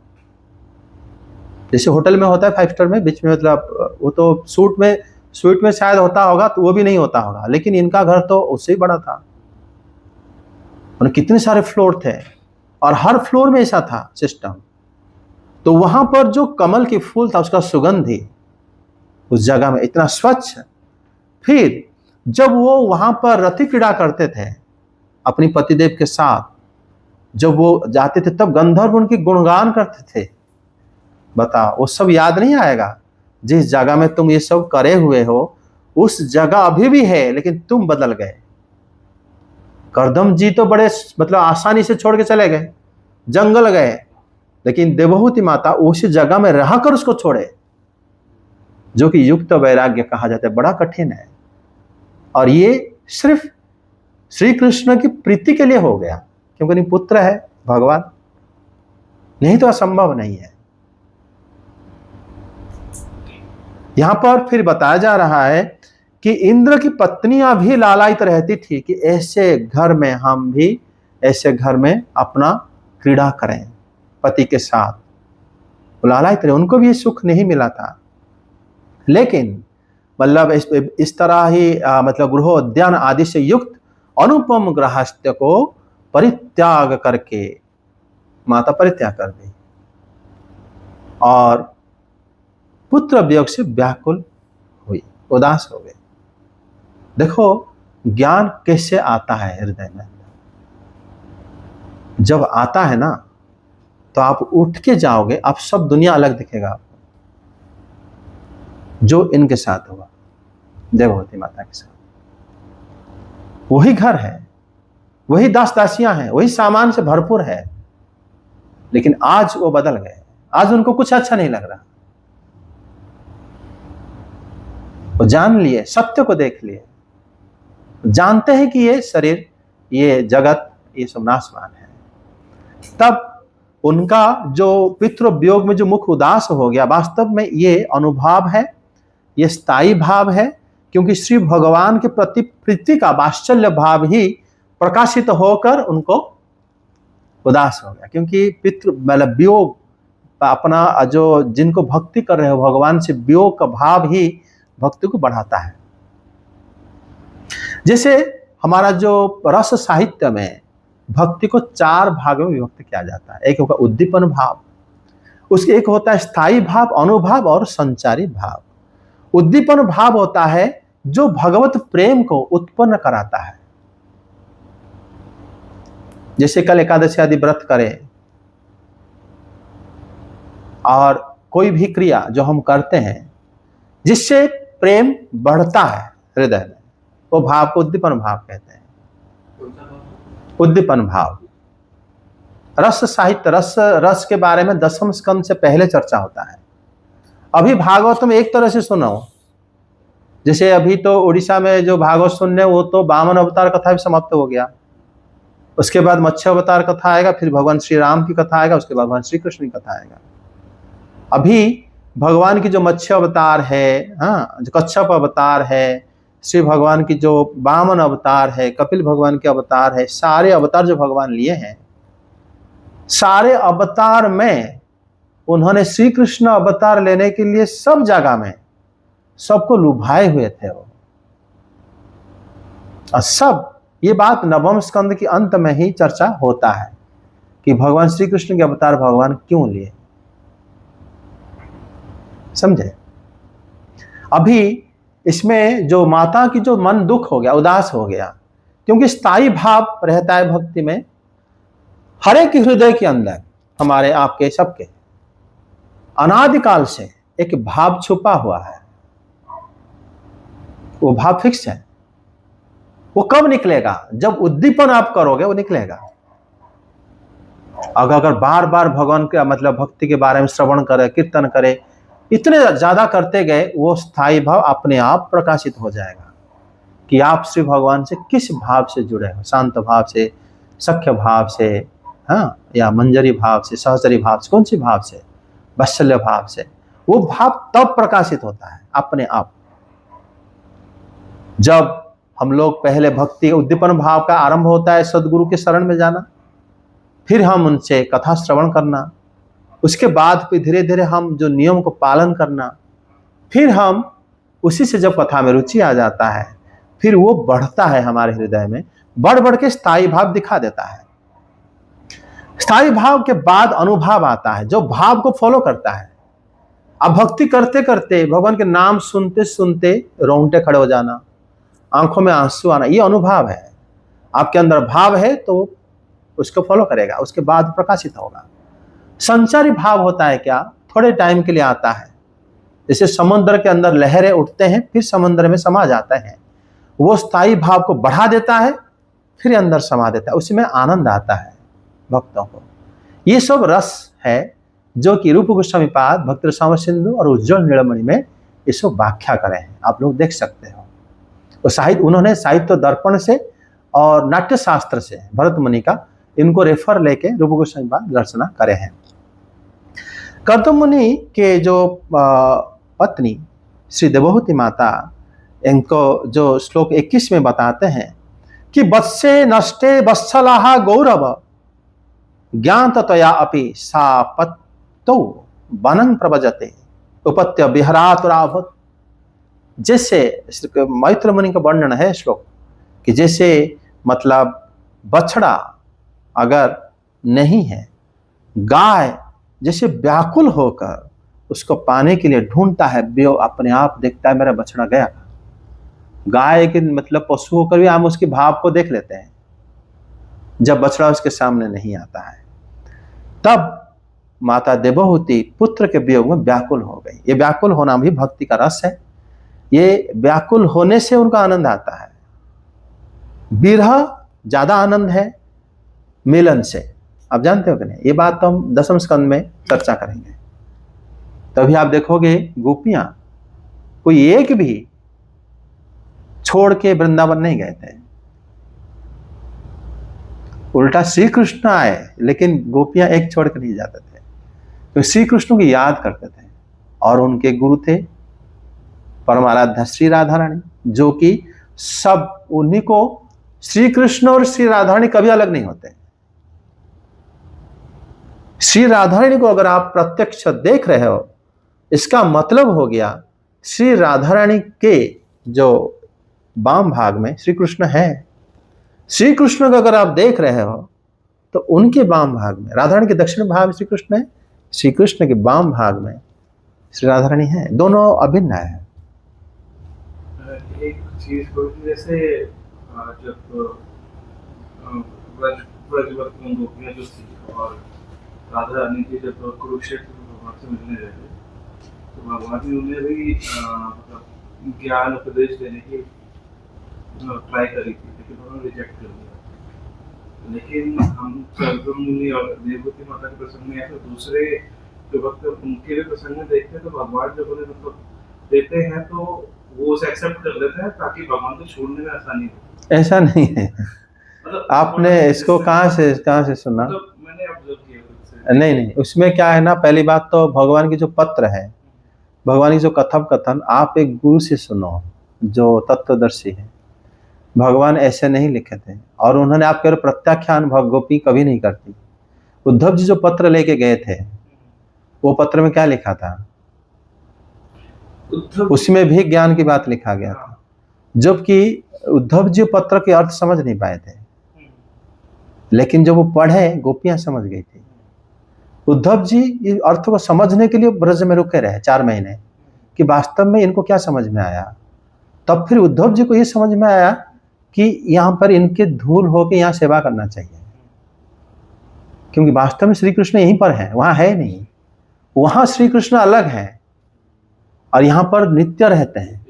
Speaker 1: जैसे होटल में होता है 5 स्टार में, बीच में मतलब वो तो स्वीट में शायद होता होगा, तो वो भी नहीं होता होगा, लेकिन इनका घर तो उससे ही बड़ा था, और कितने सारे फ्लोर थे, और हर फ्लोर में ऐसा था सिस्टम। तो वहां पर जो कमल की फूल था उसका सुगंध ही उस जगह में इतना स्वच्छ। फिर जब वो वहां पर रति क्रीड़ा करते थे अपनी पतिदेव के साथ, जब वो जाते थे तब गंधर्व उनकी गुणगान करते थे। बताओ, वो सब याद नहीं आएगा? जिस जगह में तुम ये सब करे हुए हो उस जगह अभी भी है, लेकिन तुम बदल गए। करदम जी तो बड़े मतलब आसानी से छोड़ के चले गए, जंगल गए, लेकिन देवहूति माता उसी जगह में रहकर उसको छोड़े, जो कि युक्त वैराग्य कहा जाता है। बड़ा कठिन है। और ये सिर्फ श्री कृष्ण की प्रीति के लिए हो गया, क्योंकि उनके पुत्र है भगवान, नहीं तो असंभव नहीं है। यहां पर फिर बताया जा रहा है कि इंद्र की पत्नियां भी लालायित रहती थी कि ऐसे घर में हम भी ऐसे घर में अपना क्रीड़ा करें पति के साथ। वो लालायित रहे, उनको भी सुख नहीं मिला था। लेकिन मतलब इस तरह ही मतलब गृहोद्यान आदि से युक्त अनुपम गृहस्थ्य को परित्याग करके माता परित्याग कर दी और पुत्र वियोग से व्याकुल हुई, उदास हो गए। देखो ज्ञान कैसे आता है हृदय में। जब आता है ना तो आप उठ के जाओगे, आप सब दुनिया अलग दिखेगा आपको। जो इनके साथ हुआ देवहूति माता के साथ, वही घर है, वही दास दासियां हैं, वही सामान से भरपूर है, लेकिन आज वो बदल गए। आज उनको कुछ अच्छा नहीं लग रहा। वो जान लिए, सत्य को देख लिए, जानते हैं कि ये शरीर, ये जगत, ये सब नाशवान है। तब उनका जो पितृ वियोग में जो मुख उदास हो गया, वास्तव में ये अनुभव है, ये स्थायी भाव है, क्योंकि श्री भगवान के प्रति प्रीति का वात्सल्य भाव ही प्रकाशित होकर उनको उदास हो गया। क्योंकि पितृ मतलब वियोग, अपना जो जिनको भक्ति कर रहे हो भगवान से, वियोग का भाव ही भक्ति को बढ़ाता है। जैसे हमारा जो रस साहित्य में भक्ति को 4 भागों में विभक्त किया जाता है। एक होगा उद्दीपन भाव, उसके एक होता है स्थायी भाव, अनुभाव और संचारी भाव। उद्दीपन भाव होता है जो भगवत प्रेम को उत्पन्न कराता है। जैसे कल एकादशी आदि व्रत करें और कोई भी क्रिया जो हम करते हैं जिससे प्रेम बढ़ता है हृदय में, वो भाव को उद्दीपन भाव कहते हैं। उद्दीपन भाव रस साहित्य, रस के बारे में 10वें स्कंद से पहले चर्चा होता है। अभी भागवत में एक तरह से सुनो, जैसे अभी तो उड़ीसा में जो भागवत सुनने, वो तो वामन अवतार कथा भी समाप्त हो गया। उसके बाद मत्स्य अवतार कथा आएगा, फिर भगवान श्री राम की कथा आएगा, उसके बाद भगवान श्री कृष्ण की कथा आएगा। अभी भगवान की जो मत्स्य अवतार है, हाँ, जो कच्छप अवतार है, श्री भगवान की जो वामन अवतार है, कपिल भगवान के अवतार है, सारे अवतार जो भगवान लिए हैं, सारे अवतार में उन्होंने श्री कृष्ण अवतार लेने के लिए सब जगह में सबको लुभाए हुए थे वो। और सब ये बात 9वें स्कंद के अंत में ही चर्चा होता है कि भगवान श्री कृष्ण के अवतार भगवान क्यों लिए, समझे। अभी इसमें जो माता की जो मन दुख हो गया, उदास हो गया, क्योंकि स्थायी भाव रहता है भक्ति में हर एक हृदय के अंदर, हमारे आपके सबके अनादिकाल से एक भाव छुपा हुआ है। वो भाव फिक्स है। वो कब निकलेगा? जब उद्दीपन आप करोगे वो निकलेगा। अगर बार बार भगवान के मतलब भक्ति के बारे में श्रवण करे, कीर्तन करे, इतने ज्यादा करते गए, वो स्थायी भाव अपने आप प्रकाशित हो जाएगा कि आप श्री भगवान से किस भाव से जुड़े हो। शांत भाव से, सख्य भाव से, हाँ, या मंजरी भाव से, सहचरी भाव से, कौन सी भाव से? वात्सल्य भाव से। वो भाव तब प्रकाशित होता है अपने आप, जब हम लोग पहले भक्ति उद्दीपन भाव का आरंभ होता है, सदगुरु के शरण में जाना, फिर हम उनसे कथा श्रवण करना, उसके बाद फिर धीरे धीरे हम जो नियम को पालन करना, फिर हम उसी से जब कथा में रुचि आ जाता है, फिर वो बढ़ता है हमारे हृदय में, बढ़ बढ़ के स्थायी भाव दिखा देता है। स्थायी भाव के बाद अनुभव आता है, जो भाव को फॉलो करता है। अब भक्ति करते करते भगवान के नाम सुनते सुनते रोंगटे खड़े हो जाना, आंखों में आंसू आना, ये अनुभव है। आपके अंदर भाव है तो उसको फॉलो करेगा, उसके बाद प्रकाशित होगा। संचारी भाव होता है क्या, थोड़े टाइम के लिए आता है। जैसे समुद्र के अंदर लहरें उठते हैं फिर समुद्र में समा जाते हैं, वो स्थायी भाव को बढ़ा देता है फिर अंदर समा देता है, उसमें आनंद आता है भक्तों को। ये सब रस है जो कि रूप गोस्वामी पाद, भक्त रसामृत सिंधु और उज्ज्वल नीलमणि में ये सब व्याख्या करे हैं, आप लोग देख सकते हो। और साहित्य उन्होंने साहित्य दर्पण से और नाट्य शास्त्र से भरत मुनि का इनको रेफर लेके रूप गोस्वामी पाद रचना करे हैं। कर्दम मुनि के जो पत्नी श्री देवहूति माता, इनको जो श्लोक 21 में बताते हैं कि वत्से नष्टे वत्सलाहा गौरव ज्ञाततया अपि सा पत्तौ वनं प्रव्रजते उपत्य विहरातुराभूत। जैसे मैत्र मुनि का वर्णन है श्लोक कि जैसे मतलब बछड़ा अगर नहीं है, गाय जैसे व्याकुल होकर उसको पाने के लिए ढूंढता है, वो अपने आप देखता है मेरा बछड़ा गया। गाय के मतलब पशु होकर भी हम उसके भाव को देख लेते हैं, जब बछड़ा उसके सामने नहीं आता है तब माता देवहूति पुत्र के वियोग में व्याकुल हो गई। ये व्याकुल होना भी भक्ति का रस है, ये व्याकुल होने से उनका आनंद आता है। विरह ज्यादा आनंद है मिलन से, आप जानते हो कि नहीं, ये बात तो हम 10वें स्कंद में चर्चा करेंगे। तभी आप देखोगे गोपियां कोई एक भी छोड़ के वृंदावन नहीं गए थे, उल्टा श्री कृष्ण आए लेकिन गोपियां एक छोड़ के नहीं जाते थे, तो श्री कृष्ण की याद करते थे। और उनके गुरु थे परमाराध्या श्री राधा रानी, जो कि सब उन्हीं को, श्री कृष्ण और श्री राधा रानी कभी अलग नहीं होते। श्री राधा रानी को अगर आप प्रत्यक्ष देख रहे हो, इसका मतलब हो गया श्री राधा रानी के जो वाम भाग में श्री कृष्ण है। श्री कृष्ण को अगर आप देख रहे हो तो उनके वाम भाग में, राधा रानी के दक्षिण भाग में श्री कृष्ण है, श्री कृष्ण के वाम भाग में श्री राधा रानी है, दोनों अभिन्न है।
Speaker 4: एक चीज को जैसे जब ब्रजवती गोपियां जो थी और राधा रानी की जब कुरुक्षेत्र भगवान से मिलने गए तो भगवान ने उन्हें भी मतलब ज्ञान उपदेश देने की ट्राई करी थी, लेकिन उन्होंने रिजेक्ट कर दिया। लेकिन हम कर्दम मुनि और देवहूति माता के प्रसंग में या फिर दूसरे जो भक्त उनके भी प्रसंग में देखते हैं तो भगवान जब उन्हें मतलब देते हैं तो वो उसे एक्सेप्ट कर लेते हैं ताकि भगवान को छोड़ने में आसानी हो।
Speaker 1: ऐसा नहीं है,
Speaker 4: मतलब
Speaker 1: आपने इसको कहाँ से सुना?
Speaker 4: मतलब मैंने ऑब्जर्व किया।
Speaker 1: नहीं, उसमें क्या है ना, पहली बात तो भगवान की जो पत्र है, भगवान की जो कथन आप एक गुरु से सुनो जो तत्वदर्शी है। भगवान ऐसे नहीं लिखे थे, और उन्होंने आप कह रहे प्रत्याख्यान गोपी कभी नहीं करती। उद्धव जी जो पत्र लेके गए थे, वो पत्र में क्या लिखा था? उसमें भी ज्ञान की बात लिखा गया था, जबकि उद्धव जी पत्र के अर्थ समझ नहीं पाए थे, लेकिन जब वो पढ़े गोपियां समझ गई थी। उद्धव जी इस अर्थ को समझने के लिए ब्रज में रुके रहे 4 महीने कि वास्तव में इनको क्या समझ में आया। तब फिर उद्धव जी को ये समझ में आया कि यहाँ पर इनके धूल होके यहाँ सेवा करना चाहिए, क्योंकि वास्तव में श्री कृष्ण यहीं पर है, वहां है नहीं। वहां श्री कृष्ण अलग है और यहाँ पर नित्य रहते हैं।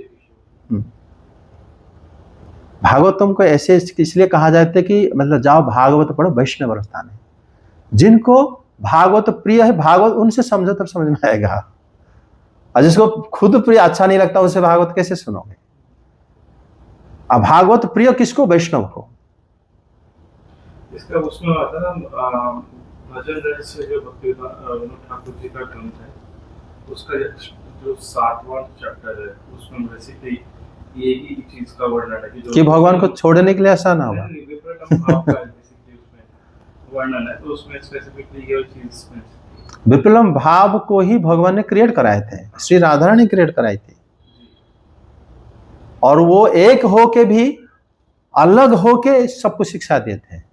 Speaker 1: भागवतम को ऐसे इसलिए कहा जाता है कि मतलब जाओ भागवत पढ़ो, वैष्णव स्थान है। जिनको भागवत प्रिय है, भागवत उनसे समझो तब समझ में आएगा, और जिसको खुद प्रिय अच्छा नहीं लगता उसे भागवत कैसे सुनोगे? अब भागवत प्रिय किसको? वैष्णव को।
Speaker 4: इसका उसमें आता ना भजन रस से जो भक्ति ठाकुर जी का ग्रंथ है, उसका जो 7वां चैप्टर है उसमें बेसिकली ये ही चीज का वर्णन है कि
Speaker 1: भगवान को छोड़ने के लिए आसान होगा,
Speaker 4: वर्णन है। तो उसमें स्पेसिफिकली ये चीज
Speaker 1: विप्लव भाव को ही भगवान ने क्रिएट कराए थे, श्री राधा रानी क्रिएट कराई थी, और वो एक होके भी अलग होके सबको शिक्षा देते हैं।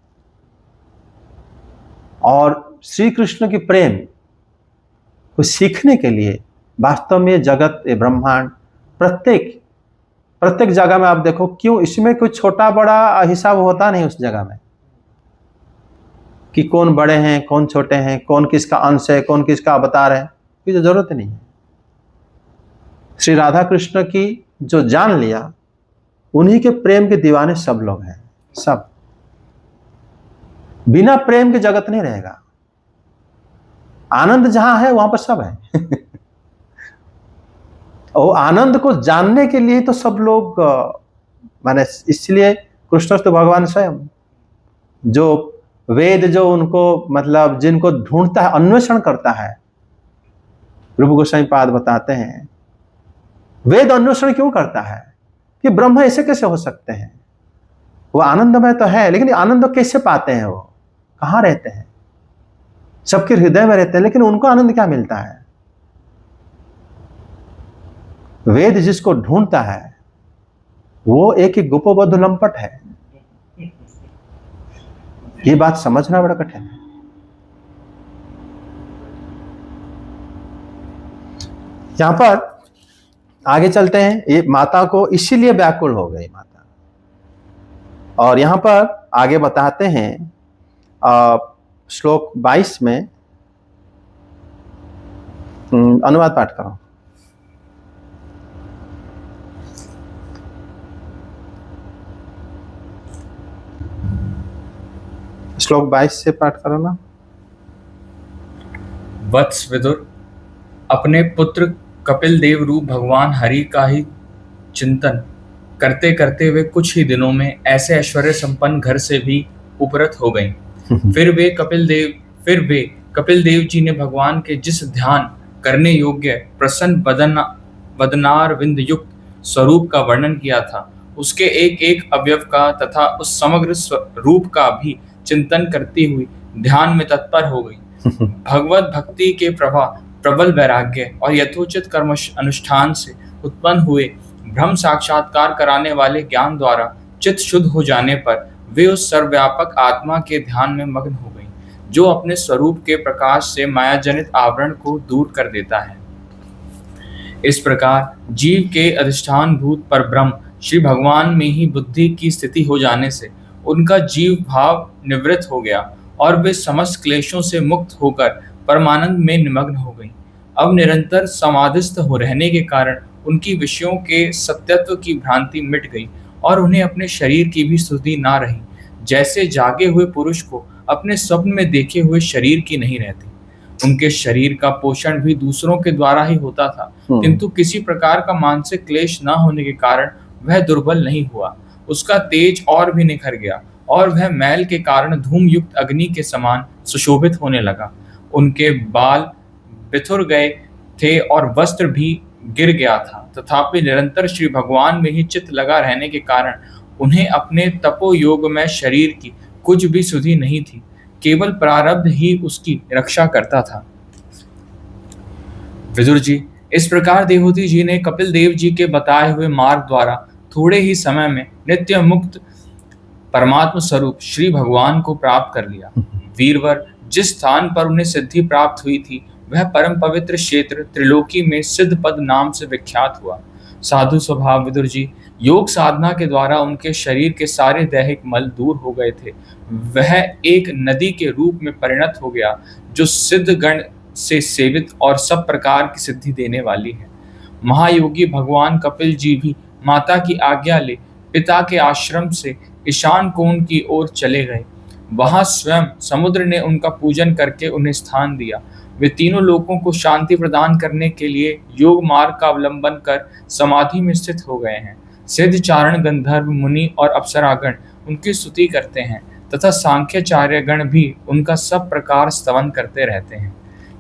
Speaker 1: और श्री कृष्ण की प्रेम को सीखने के लिए वास्तव में ये जगत, ये ब्रह्मांड, प्रत्येक जगह में आप देखो, क्यों इसमें कोई छोटा बड़ा हिसाब होता नहीं उस जगह में, कि कौन बड़े हैं कौन छोटे हैं, कौन किसका अंश है कौन किसका अवतार है, ये तो जरूरत नहीं है। श्री राधा कृष्ण की जो जान लिया, उन्हीं के प्रेम के दीवाने सब लोग हैं। सब, बिना प्रेम के जगत नहीं रहेगा। आनंद जहां है वहां पर सब है। और आनंद को जानने के लिए तो सब लोग, माने इसलिए कृष्ण तो भगवान स्वयं, जो वेद जो उनको मतलब जिनको ढूंढता है, अन्वेषण करता है, रूप गोस्वामी पाद बताते हैं वेद अन्वेषण क्यों करता है कि ब्रह्म ऐसे कैसे हो सकते हैं। वो आनंदमय तो है, लेकिन आनंद कैसे पाते हैं, वो कहाँ रहते हैं, सबके हृदय में रहते हैं, लेकिन उनको आनंद क्या मिलता है। वेद जिसको ढूंढता है वो एक ही गुपोबद्ध लंपट है। ये बात समझना बड़ा कठिन है। यहां पर आगे चलते हैं। ये माता को इसीलिए व्याकुल हो गई माता, और यहां पर आगे बताते हैं श्लोक 22 में, अनुवाद पाठ करो। श्लोक 22 से पाठ करो ना।
Speaker 2: वत्स विदुर, अपने पुत्र कपिल देव रूप भगवान हरि का ही चिंतन करते करते वे कुछ ही दिनों में ऐसे ऐश्वर्य संपन्न घर से भी उपरत हो गईं। फिर वे कपिल देव जी ने भगवान के जिस ध्यान करने योग्य प्रसन्न वदनारविंद युक्त स्वरूप का वर्णन किया था, उसके एक एक अवयव का तथा उस समग्र रूप का भी चिंतन करती हुई ध्यान में तत्पर हो गई। भगवत भक्ति के प्रबल वैराग्य और यथोचित कर्म अनुष्ठान से उत्पन्न हुए ब्रह्म साक्षात्कार कराने वाले ज्ञान द्वारा चित्त शुद्ध हो जाने पर वे उस सर्वव्यापक आत्मा के ध्यान में मग्न हो गई, जो अपने स्वरूप के प्रकाश से मायाजनित आवरण को दूर कर देता है। इस प्रकार जीव के अधिष्ठान भूत पर ब्रह्म श्री भगवान में ही बुद्धि की स्थिति हो जाने से उनका जीव भाव निवृत्त हो गया और वे समस्त क्लेशों से मुक्त होकर परमानंद में निमग्न हो गई। अब निरंतर समाधिस्थ हो रहने के कारण उनकी विषयों के सत्यत्व की भ्रांति मिट गई और उन्हें अपने शरीर की भी सुधि ना रही। जैसे जागे हुए पुरुष को अपने स्वप्न में देखे हुए शरीर की नहीं रहती। उनके शरीर का पोषण भी दूसरों के द्वारा ही होता था, किंतु किसी प्रकार का मानसिक क्लेश न होने के कारण वह दुर्बल नहीं हुआ। उसका तेज और भी निखर गया और वह मैल के कारण धूम युक्त अग्नि के समान सुशोभित होने लगा। उनके बाल बिथुर गए थे और वस्त्र भी गिर गया था, तथापि निरंतर श्री भगवान में ही चित्त लगा रहने के कारण उन्हें अपने तपो योग में शरीर की कुछ भी सुधि नहीं थी। केवल प्रारब्ध ही उसकी रक्षा करता था। विदुर जी, इस प्रकार देवहूति जी ने कपिल देव जी के बताए हुए मार्ग द्वारा थोड़े ही समय में नित्य मुक्त परमात्म स्वरूप श्री भगवान को प्राप्त कर लिया। वीरवर, जिस स्थान पर उन्हें सिद्धि प्राप्त हुई थी वह परम पवित्र क्षेत्र त्रिलोकी में सिद्ध पद नाम से विख्यात हुआ। साधु स्वभाव विदुर जी, योग साधना के द्वारा उनके शरीर के सारे दैहिक मल दूर हो गए थे। वह एक नदी के रूप में परिणत हो गया जो सिद्ध गण से सेवित और सब प्रकार की सिद्धि देने वाली है। महायोगी भगवान कपिल जी भी माता की आज्ञा ले पिता के आश्रम से ईशान कोण की ओर चले गए। वहां स्वयं समुद्र ने उनका पूजन करके उन्हें स्थान दिया। वे तीनों लोगों को शांति प्रदान करने के लिए योग मार्ग का अवलंबन कर समाधि में स्थित हो गए हैं। सिद्ध चारण गंधर्व मुनि और अप्सरागण उनकी स्तुति करते हैं तथा सांख्याचार्य गण भी उनका सब प्रकार स्तवन करते रहते हैं।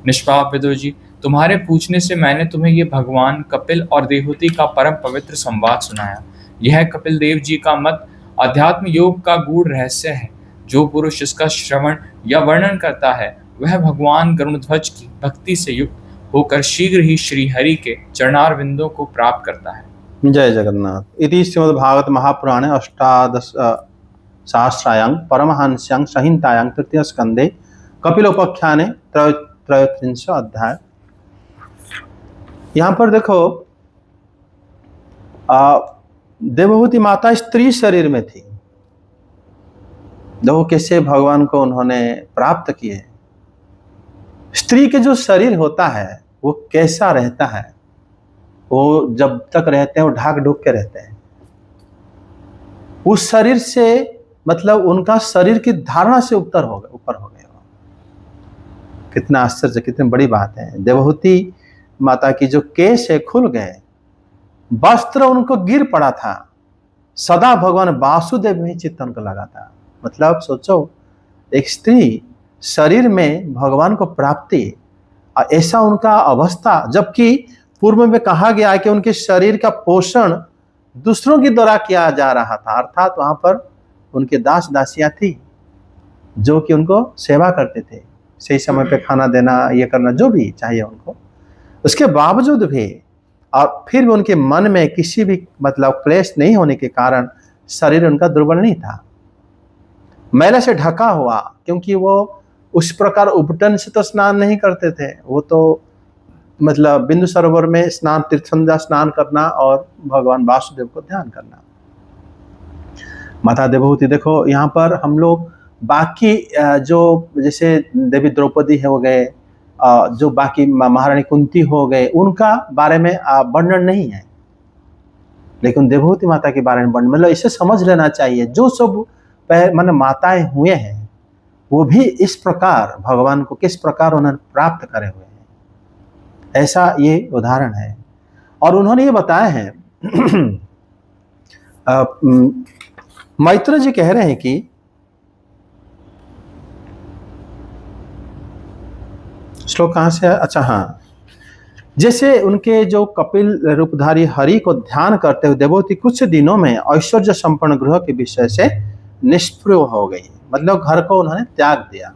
Speaker 2: निष्पाप विदुर जी, तुम्हारे पूछने से मैंने तुम्हें ये भगवान कपिल और देवहूति का परम पवित्र संवाद सुनाया। यह कपिल देव जी का मत अध्यात्म योग का गूढ़ रहस्य है। जो पुरुष इसका श्रवण या वर्णन करता है वह भगवान गरुड़ध्वज की भक्ति से युक्त होकर शीघ्र ही श्री हरि के चरणारविंदों को प्राप्त करता है।
Speaker 1: जय जगन्नाथ। इति श्रीमद्भागवत महापुराणे अष्टादश सहस्रायां परमहंस्यां संहितायां तृतीय स्कंदे कपिलोपाख्याने त्रयोत्रिंश अध्याय। यहाँ पर देखो देवहूति माता स्त्री शरीर में थी। देखो कैसे भगवान को उन्होंने प्राप्त किए। स्त्री के जो शरीर होता है वो कैसा रहता है, वो जब तक रहते हैं वो ढाक ढूक के रहते हैं। उस शरीर से मतलब उनका शरीर की धारणा से ऊपर हो गए। कितना आश्चर्य, कितनी बड़ी बात है। देवहूति माता की जो केश है खुल गए, वस्त्र उनको गिर पड़ा था, सदा भगवान वासुदेव में ही चित्त उनको लगा था। मतलब सोचो, एक स्त्री शरीर में भगवान को प्राप्ति, ऐसा उनका अवस्था, जबकि पूर्व में कहा गया है कि उनके शरीर का पोषण दूसरों के द्वारा किया जा रहा था, अर्थात वहां पर उनके दास दासियां थी जो कि उनको सेवा करते थे, सही समय पे खाना देना, ये करना जो भी चाहिए उनको। उसके बावजूद भी और फिर भी उनके मन में किसी भी मतलब क्लेश नहीं होने के कारण शरीर उनका दुर्बल नहीं था, मैला से ढका हुआ, क्योंकि वो उस प्रकार उपटन से तो स्नान नहीं करते थे। वो तो मतलब बिंदु सरोवर में स्नान, तीर्थंजा स्नान करना और भगवान वासुदेव को ध्यान करना। माता देवहूति देखो यहाँ पर हम लोग बाकी जो जैसे देवी द्रौपदी हो गए, जो बाकी महारानी कुंती हो गए, उनका बारे में वर्णन नहीं है, लेकिन देवहूति माता के बारे में वर्णन, मतलब इसे समझ लेना चाहिए। जो सब माने माताएं हुए हैं वो भी इस प्रकार भगवान को किस प्रकार उन्होंने प्राप्त करे हुए हैं, ऐसा ये उदाहरण है। और उन्होंने ये बताया है मैत्र जी कह रहे हैं कि श्लोक कहाँ से है? अच्छा हाँ, जैसे उनके जो कपिल रूपधारी हरि को ध्यान करते हुए देवहूति कुछ दिनों में ऐश्वर्य संपन्न गृह के विषय से निष्प्रभ हो गई, मतलब घर को उन्होंने त्याग दिया।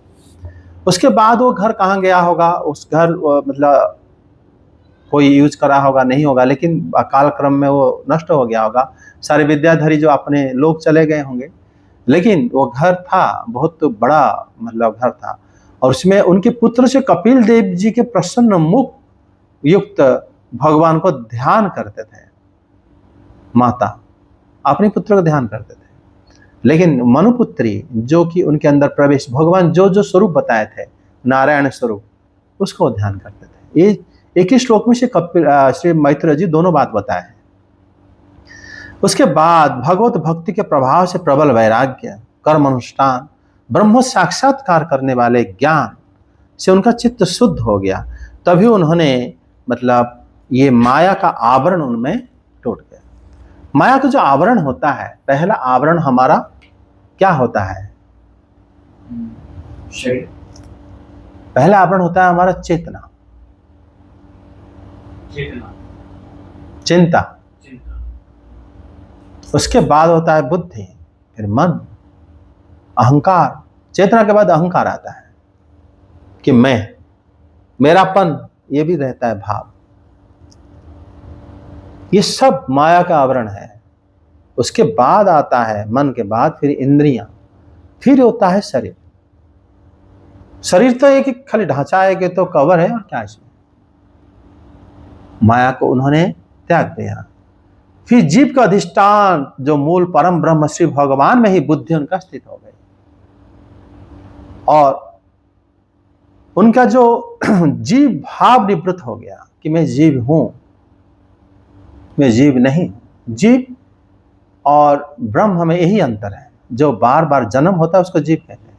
Speaker 1: उसके बाद वो घर कहाँ गया होगा, उस घर मतलब कोई यूज करा होगा नहीं होगा, लेकिन काल क्रम में वो नष्ट हो गया होगा। सारे विद्याधरी जो अपने लोग चले गए होंगे, लेकिन वो घर था बहुत बड़ा, मतलब घर था, और उसमें उनके पुत्र से कपिल देव जी के प्रसन्न मुख युक्त भगवान को ध्यान करते थे। माता अपने पुत्र को ध्यान करते थे, लेकिन मनुपुत्री जो कि उनके अंदर प्रवेश, भगवान जो जो स्वरूप बताए थे, नारायण स्वरूप, उसको ध्यान करते थे। ये एक ही श्लोक में से कपिल श्री मैत्र जी दोनों बात बताए हैं। उसके बाद भगवत भक्ति के प्रभाव से प्रबल वैराग्य, कर्म अनुष्ठान, ब्रह्म साक्षात्कार करने वाले ज्ञान से उनका चित्त शुद्ध हो गया। तभी उन्होंने मतलब ये माया का आवरण उनमें टूट गया। माया का जो आवरण होता है, पहला आवरण हमारा क्या होता है?
Speaker 2: शरीर।
Speaker 1: पहला आवरण होता है हमारा चेतना, चिंता। उसके बाद होता है बुद्धि, फिर मन, अहंकार। चेतना के बाद अहंकार आता है कि मैं, मेरापन, ये भी रहता है भाव। ये सब माया का आवरण है। उसके बाद आता है मन के बाद फिर इंद्रियां, फिर होता है शरीर। शरीर तो एक खाली ढांचा है कि तो कवर है, और क्या इसमें। माया को उन्होंने त्याग दिया। फिर जीव का अधिष्ठान जो मूल परम ब्रह्म श्री भगवान में ही बुद्धि उनका स्थित हो गई, और उनका जो जीव भाव निवृत्त हो गया कि मैं जीव हूं, मैं जीव नहीं। जीव और ब्रह्म में यही अंतर है। जो बार बार जन्म होता है उसको जीव कहते हैं,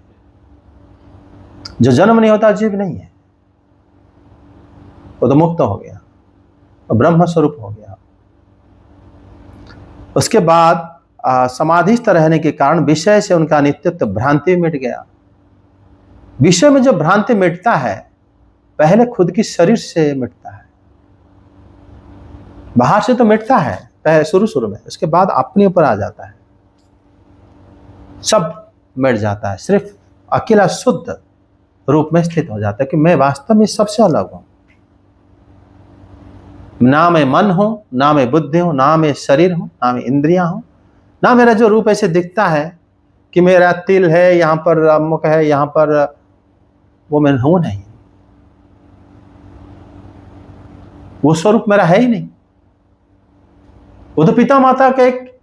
Speaker 1: जो जन्म नहीं होता जीव नहीं है, वो तो मुक्त हो गया, वो ब्रह्म स्वरूप हो गया। उसके बाद समाधिस्थ रहने के कारण विषय से उनका नित्यत्व, भ्रांति मिट गया। विषय में जो भ्रांति मिटता है पहले खुद की शरीर से मिटता है, बाहर से तो मिटता है पहले शुरू में, उसके बाद अपने ऊपर आ जाता है, सब मिट जाता है। सिर्फ अकेला शुद्ध रूप में स्थित हो जाता है कि मैं वास्तव में सबसे अलग हूं। ना मैं मन हूं, ना मैं बुद्धि हूं, ना मैं शरीर हूं, ना मैं इंद्रियां हूं, ना मेरा जो रूप ऐसे दिखता है कि मेरा तिल है, यहाँ पर अमुक है, यहाँ पर वो मैं हूं नहीं, वो स्वरूप मेरा है ही नहीं। वो तो पिता माता के एक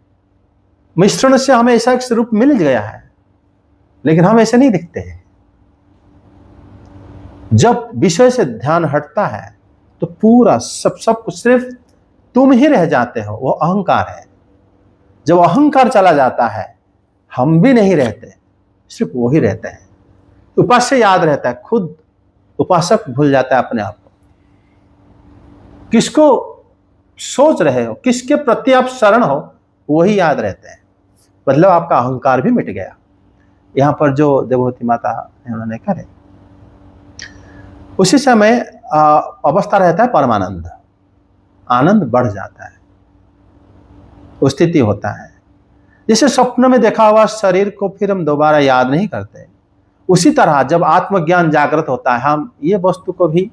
Speaker 1: मिश्रण से हमें ऐसा एक स्वरूप मिल गया है, लेकिन हम ऐसे नहीं दिखते हैं। जब विषय से ध्यान हटता है तो पूरा सब कुछ सिर्फ तुम ही रह जाते हो, वो अहंकार है। जब अहंकार चला जाता है, हम भी नहीं रहते, सिर्फ वो ही रहते हैं। उपास्य याद रहता है, खुद उपासक भूल जाता है अपने आप को। किसको सोच रहे हो, किसके प्रति आप शरण हो, वही याद रहते हैं। मतलब आपका अहंकार भी मिट गया। यहां पर जो देवहूति माता उन्होंने करे, उसी समय अवस्था रहता है परमानंद, आनंद बढ़ जाता है, वो स्थिति होता है। जैसे स्वप्न में देखा हुआ शरीर को फिर हम दोबारा याद नहीं करते, उसी तरह जब आत्मज्ञान जागृत होता है, हम ये वस्तु को भी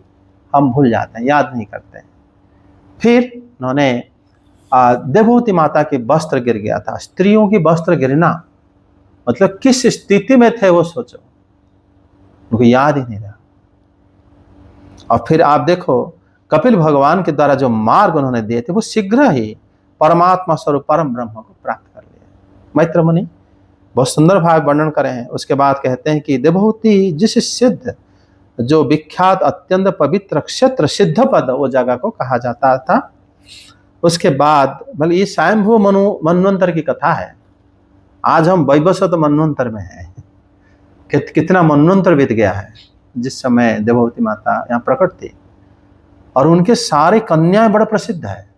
Speaker 1: हम भूल जाते हैं, याद नहीं करते। फिर उन्होंने देवहूति माता के वस्त्र गिर गया था। स्त्रियों की वस्त्र गिरना मतलब किस स्थिति में थे वो सोचो, उनको याद ही नहीं रहा। और फिर आप देखो कपिल भगवान के द्वारा जो मार्ग उन्होंने दिए थे, वो शीघ्र ही परमात्मा स्वरूप परम ब्रह्म को प्राप्त कर लिया। मैत्र मुनि बहुत सुंदर भाव वर्णन करे हैं। उसके बाद कहते हैं कि देवहूति जिस सिद्ध, जो विख्यात अत्यंत पवित्र क्षेत्र सिद्ध पद वो जगह को कहा जाता था। उसके बाद मतलब ये स्वयंभू मनवंतर की कथा है। आज हम वैवस्वत मनवंतर में हैं। कितना मनवंतर बीत गया है जिस समय देवहूति माता यहाँ प्रकट थी, और उनके सारे कन्याएं बड़ा प्रसिद्ध है।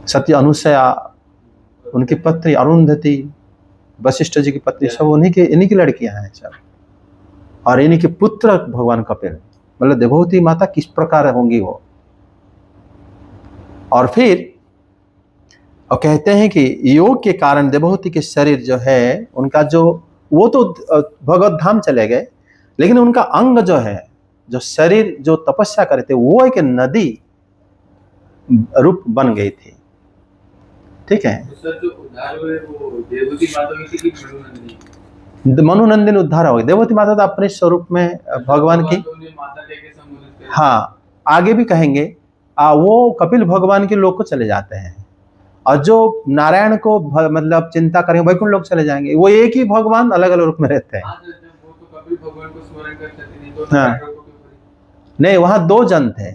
Speaker 1: सत्य अनुसया, उनकी पत्नी अरुंधति, वशिष्ठ जी की पत्नी, सब इन्हीं की लड़कियां हैं सब, और इन्हीं के पुत्र भगवान कपिल। मतलब देवहूति माता किस प्रकार होंगी वो। और फिर और कहते हैं कि योग के कारण देवहूति के शरीर जो है उनका, जो वो तो भगवत धाम चले गए, लेकिन उनका अंग जो है, जो शरीर जो तपस्या करे थे, वो एक नदी रूप बन गई थी। ठीक है,
Speaker 4: सर जो उद्धार हुए वो देवहूति माता की थी कि मनुनंदिनी?
Speaker 1: मनुनंदिनी उद्धार हो गई। देवहूति माता तो अपने स्वरूप में भगवान की,
Speaker 4: माता लेके संबोधित,
Speaker 1: हाँ आगे भी कहेंगे, वो कपिल भगवान के लोग को चले जाते हैं, और जो नारायण को मतलब चिंता करेंगे वैकुंठ लोग चले जाएंगे। वो एक ही भगवान अलग अलग रूप में रहते हैं।
Speaker 4: वो तो कपिल भगवान को स्मरण करते थे, नहीं तो
Speaker 1: हाँ, नहीं वहां दो जन थे।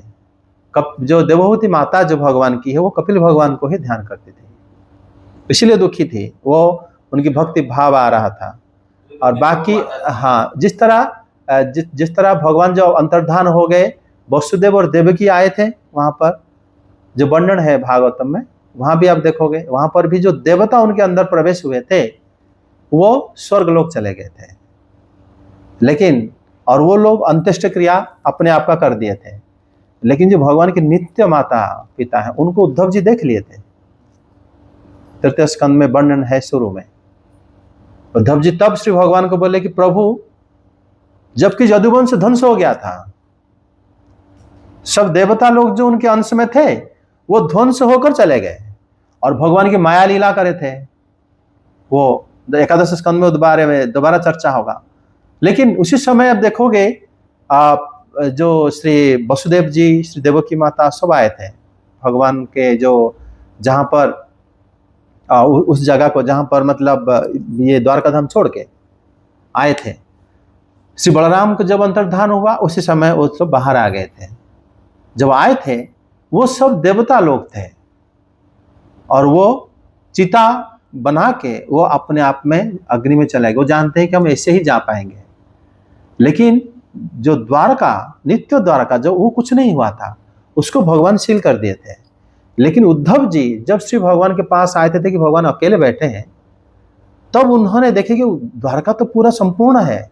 Speaker 1: जो देवहूति माता जो भगवान की है, वो कपिल भगवान को ही ध्यान करती थी, इसलिए दुखी थी वो, उनकी भक्ति भाव आ रहा था। और बाकी हाँ, जिस तरह भगवान जो अंतर्धान हो गए, वसुदेव और देवकी आए थे वहां पर, जो वर्णन है भागवतम में, वहां भी आप देखोगे, वहां पर भी जो देवता उनके अंदर प्रवेश हुए थे वो स्वर्ग लोग चले गए थे। लेकिन और वो लोग अंत्येष्टि क्रिया अपने आप का कर दिए थे। लेकिन जो भगवान के नित्य माता पिता है, उनको उद्धव जी देख लिए थे। तृतीय स्कंद में वर्णन है शुरू में। उद्धव जी तब श्री भगवान को बोले कि प्रभु, जबकि यदुवंश ध्वंस हो गया था, सब देवता लोग जो उनके अंश में थे वो ध्वंस होकर चले गए, और भगवान की माया लीला करे थे। वो एकादश स्कंद में दोबारा चर्चा होगा। लेकिन उसी समय अब देखोगे जो श्री वसुदेव जी, श्री देवकी माता सब आए थे भगवान के, जो जहां पर उस जगह को जहां पर मतलब ये द्वारका धाम छोड़ के आए थे। श्री बलराम को जब अंतर्धान हुआ उसी समय वो सब बाहर आ गए थे। जब आए थे वो सब देवता लोग थे, और वो चिता बना के वो अपने आप में अग्नि में चले गए। वो जानते हैं कि हम ऐसे ही जा पाएंगे। लेकिन जो द्वारका, नित्य द्वारका, जो वो कुछ नहीं हुआ था, उसको भगवान सील कर दिए थे। लेकिन उद्धव जी जब श्री भगवान के पास आए थे कि भगवान अकेले बैठे हैं, तब उन्होंने देखे कि द्वारका तो पूरा संपूर्ण है।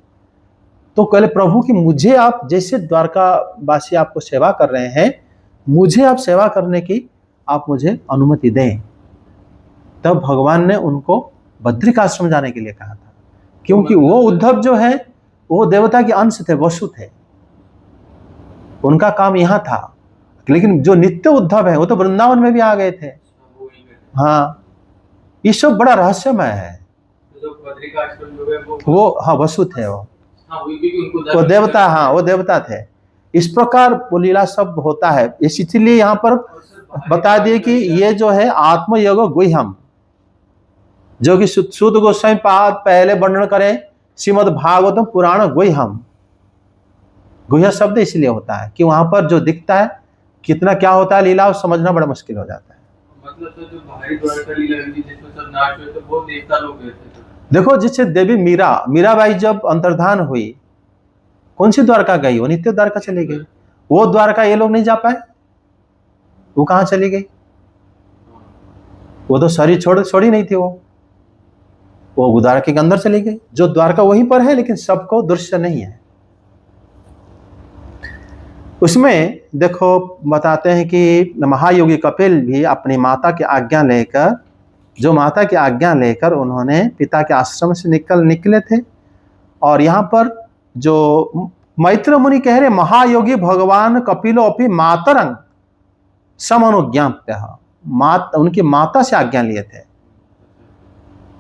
Speaker 1: तो कहले प्रभु कि मुझे आप, जैसे द्वारका वासी आपको सेवा कर रहे हैं, मुझे आप सेवा करने की आप मुझे अनुमति दें। तब भगवान ने उनको बद्रिकाश्रम जाने के लिए कहा था, क्योंकि वो उद्धव जो है वो देवता के अंश थे, वसु थे, उनका काम यहाँ था। लेकिन जो नित्य उद्धव है वो तो वृंदावन में भी आ गए थे। हाँ, ये सब बड़ा रहस्यमय है।
Speaker 4: जो बद्रिकाश्रम जो है
Speaker 1: वो हाँ वसु थे वो।
Speaker 3: हाँ वही क्योंकि उनको
Speaker 1: वो देवता, हाँ वो देवता थे। इस प्रकार वो लीला सब होता है। इसलिए यहाँ पर बता दिए कि ये जो है आत्मयोग गुह्यम, जो कि सूत गोस्वामी पाद पहले वर्णन करें श्रीमद् भागवतम पुराण गुह्यम। गुह्य शब्द इसलिए होता है कि वहां पर जो दिखता है कितना क्या होता है लीला, समझना बड़ा मुश्किल हो जाता है।
Speaker 3: मतलब तो जो बाहरी द्वारका लीला हुई जिसमें सब नाच हुए थे वो देवता लोग गए थे।
Speaker 1: देखो जिससे देवी मीराबाई जब अंतर्धान हुई, कौन सी द्वारका गई? वो नित्य द्वारका चली गई। वो द्वारका ये लोग नहीं जा पाए, वो कहां चली गई? वो तो शरीर छोड़ी नहीं थी, वो द्वारका के अंदर चली गई। जो द्वारका वहीं पर है लेकिन सबको दृश्य नहीं है। उसमें देखो बताते हैं कि महायोगी कपिल भी अपनी माता की आज्ञा लेकर उन्होंने पिता के आश्रम से निकले थे। और यहाँ पर जो मैत्र मुनि कह रहे महायोगी भगवान कपिलो अपि मातरंग समनुज्ञाप्य, उनकी माता से आज्ञा लिए थे।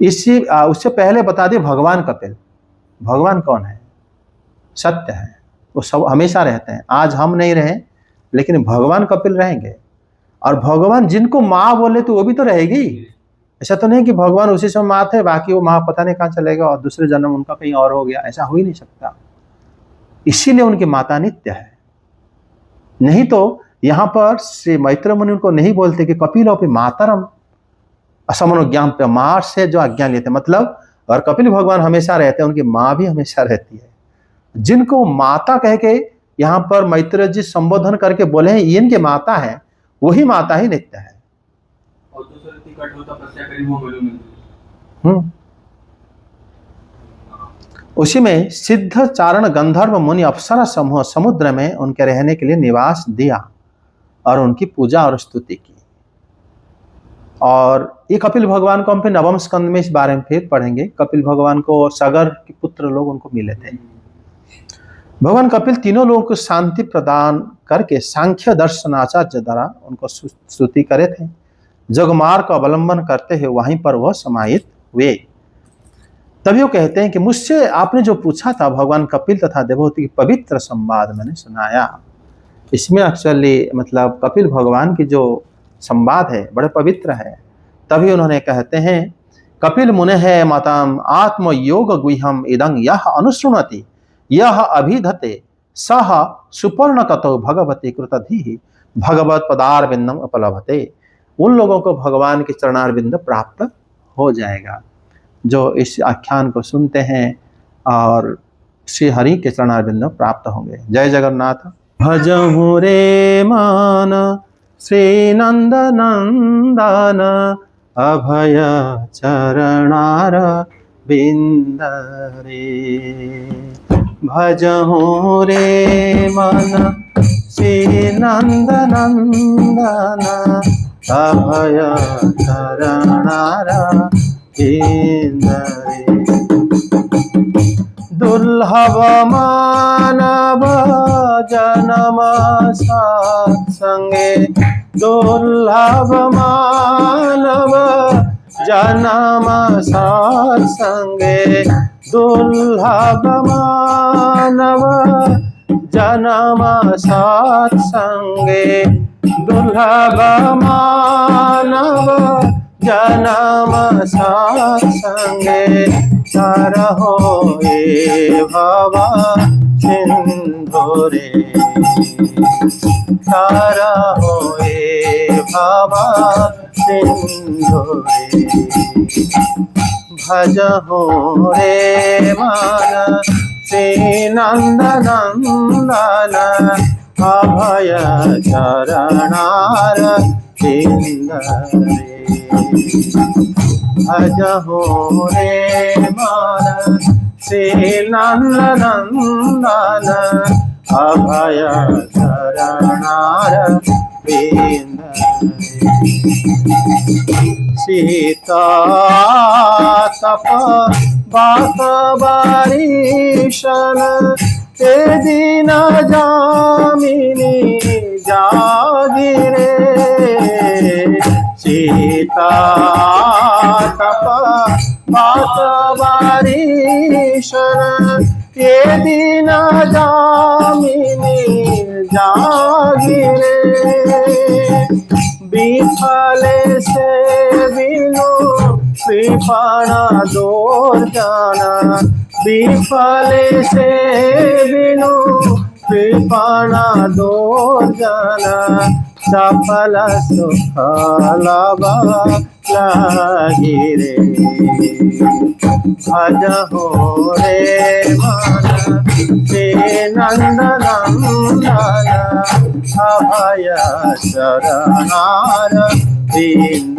Speaker 1: उससे पहले बता दिए भगवान कपिल। भगवान कौन है? सत्य है, वो सब हमेशा रहते हैं। आज हम नहीं रहे लेकिन भगवान कपिल रहेंगे। और भगवान जिनको माँ बोले तो वो भी तो रहेगी। ऐसा तो नहीं कि भगवान उसी समय माँ थे, बाकी वो माँ पता नहीं कहाँ चलेगा और दूसरे जन्म उनका कहीं और हो गया, ऐसा हो ही नहीं सकता। इसीलिए उनकी माता नित्य है। नहीं तो यहाँ पर श्री मैत्र मुनि उनको नहीं बोलते कि कपिल अपि मातरम असमनुज्ञान पे, माँ से जो आज्ञा लेते, मतलब और कपिल भगवान हमेशा रहते हैं, उनकी माँ भी हमेशा रहती है। जिनको माता कह के यहाँ पर मैत्र जी संबोधन करके बोले हैं ये इनके माता है, वही माता ही नित्य है।
Speaker 3: और दूसरे की कठोर तपस्या करी वो मिलो
Speaker 1: उसी में सिद्ध चारण गंधर्व मुनि अप्सरा समूह समुद्र में उनके रहने के लिए निवास दिया और उनकी पूजा और स्तुति की। और ये कपिल भगवान को हम फिर नवम स्कंद में इस बारे में फिर पढ़ेंगे। कपिल भगवान को सगर के पुत्र लोग उनको मिले थे। भगवान कपिल तीनों लोगों को शांति प्रदान करके सांख्य दर्शनाचार्य द्वारा उनको स्तुति करे थे। जगमार्ग का अवलंबन करते हुए वहीं पर वह समाहित हुए। तभी वो कहते हैं कि मुझसे आपने जो पूछा था भगवान कपिल तथा देवहूति की पवित्र संवाद मैंने सुनाया। इसमें एक्चुअली मतलब कपिल भगवान की जो संवाद है बड़े पवित्र है। तभी उन्होंने कहते हैं कपिल मुने है मतम आत्मयोग गुह्यम इदं यह अनुशृणति यह अभिधते सह सुपर्ण कतो भगवती कृतधि भगवत पदारविंदम उपलभते। उन लोगों को भगवान के चरणारविंद प्राप्त हो जाएगा जो इस आख्यान को सुनते हैं और श्री हरि के चरणारविंद प्राप्त होंगे। जय जगन्नाथ। भजहु रे मान श्री नंद नंदन अभय चरणार बिंद रे। भजहु रे मन श्री नंद नंदन अभय चरणार बिंद रे। दुर्लभ मानव जन्म सत्संगे दुर्लभ मानव जन्म सत्संगे दुर्लभ मानव जन्म सत्संगे दुर्लभ मानव जन्म सत्संगे तरहो ये भवा सिंधु रे तरहो ये भवा सिंधु रे। भजहु रे मन श्री नंद नंदन अभय चरणार बिंद रे। भजहु रे मन श्री नंद नंदन अभय चरणार बिंद रे। सीता तप बात बारीशन ते दिन जामिनी जागिरे। सीता तप बात बारीशन ये दिन जामिनी जागिरे विफले से बिनु कृपण दूर जाना विफले से बिनु कृपण दूर जाना सफल सुफल लागिरे भजहु रे मन से नंदनंदन अभय शरणार दीन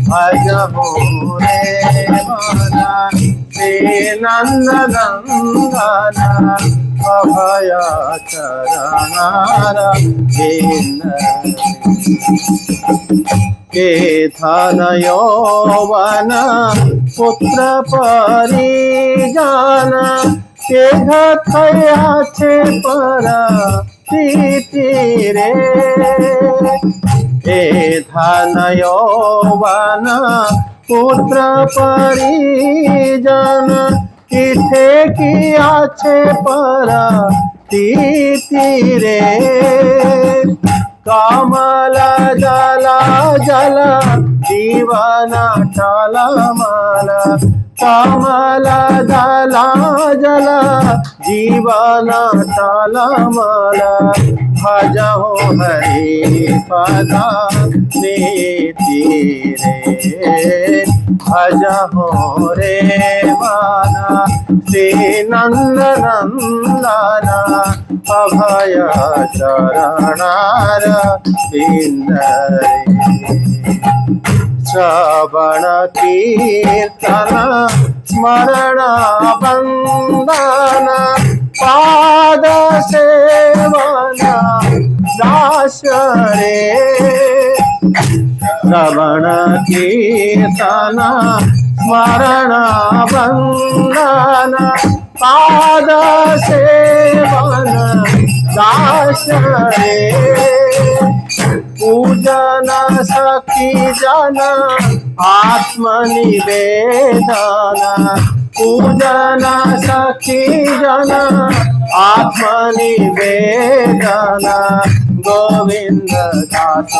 Speaker 1: भजहु रे मन से नंदनंदन अभय शरणार दीन के धन यौवन पुत्र परिजन के घया छे पर रे के धन यौवन पुत्र परिजन किथे किया छे पर रे कमल जला जल जीवन टलमल कमल जला जल जीवन टलमल भजहु हरि पद नीति रे भजहु रे मन श्री नंदनंदन अभय चरणार इंदरे श्रवण कीर्तन स्मरण वंदन पाद सेवन दास रे श्रवण कीर्तन स्मरण वंदन पाद सेवन दास रे पूजन सखी जन आत्मनिवेदन पूजन सखी जन आत्मनिवेदन गोविंद दास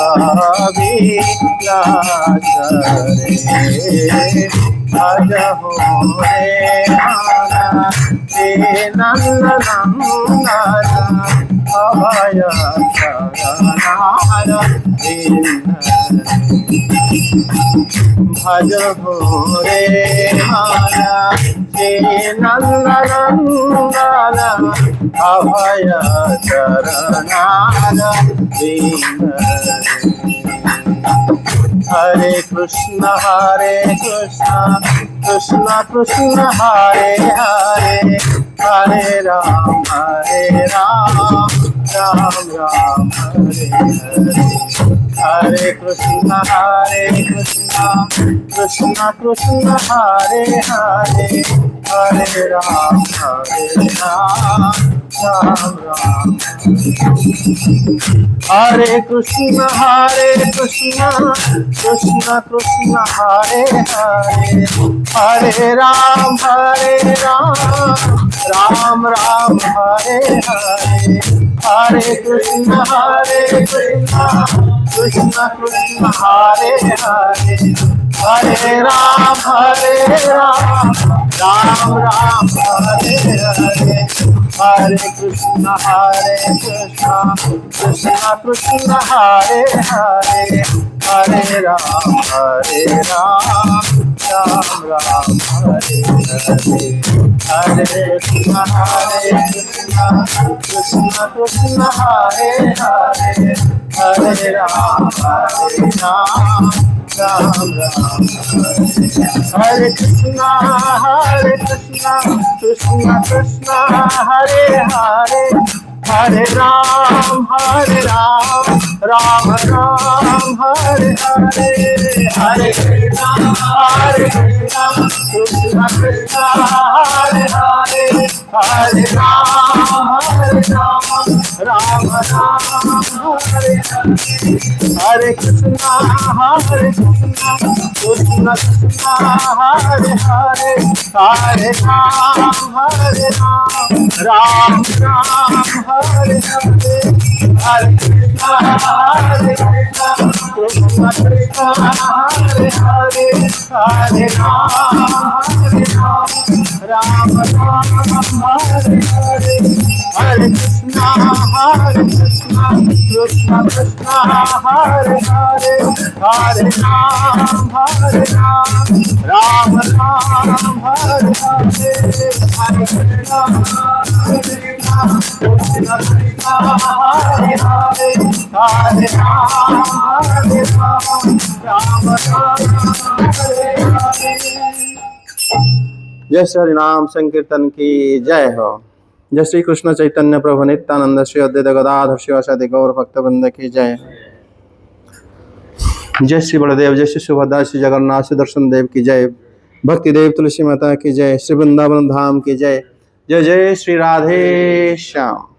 Speaker 1: विलास रे भजहु रे मन श्री नंदनंदन अभय शरणार भजहु रे मन श्री नंदनंदन अभय शरणार हरे कृष्ण कृष्ण कृष्ण हरे हरे हरे राम राम राम हरे हरे हरे कृष्ण कृष्ण कृष्ण हरे हरे हरे राम राम राम हरे कृष्ण कृष्ण कृष्ण कृष्ण हरे हरे हरे राम राम राम हरे हरे हरे कृष्ण कृष्ण कृष्ण हरे हरे हरे राम राम राम हरे हरे हरे कृष्ण कृष्ण कृष्ण हरे हरे हरे राम राम राम हरे हरे हरे कृष्ण कृष्ण कृष्ण हरे हरे हरे राम राम राम हरे कृष्ण कृष्ण कृष्ण हरे हरे हरे राम राम राम हरे हरे हरे कृष्ण कृष्ण कृष्ण हरे हरे हरे राम राम हरे हरे कृष्णा कृष्णा कृष्णा हरे हरे हरे राम राम राम हरे हरे हरे कृष्णा कृष्णा कृष्णा हरे हरे हरे राम राम राम हरे हरे हरे कृष्णा कृष्णा कृष्णा हरे हरे हरे राम राम राम हरे हरे हरे कृष्णा कृष्णा कृष्णा हरे हरे हरे राम राम राम हरे हरे। जय श्री नाम संकीर्तन की जय हो। जय श्री कृष्ण चैतन्य प्रभु नित्यानंद श्री अद्वैत गदाधर शिवासादि गौर भक्तवृंद की जय। जय श्री बलदेव, जय श्री सुभद्रा, श्री जगन्नाथ, श्री दर्शन देव की जय। भक्ति देव तुलसी माता की जय। श्री वृंदावन धाम की जय। जय जय श्री राधे श्याम।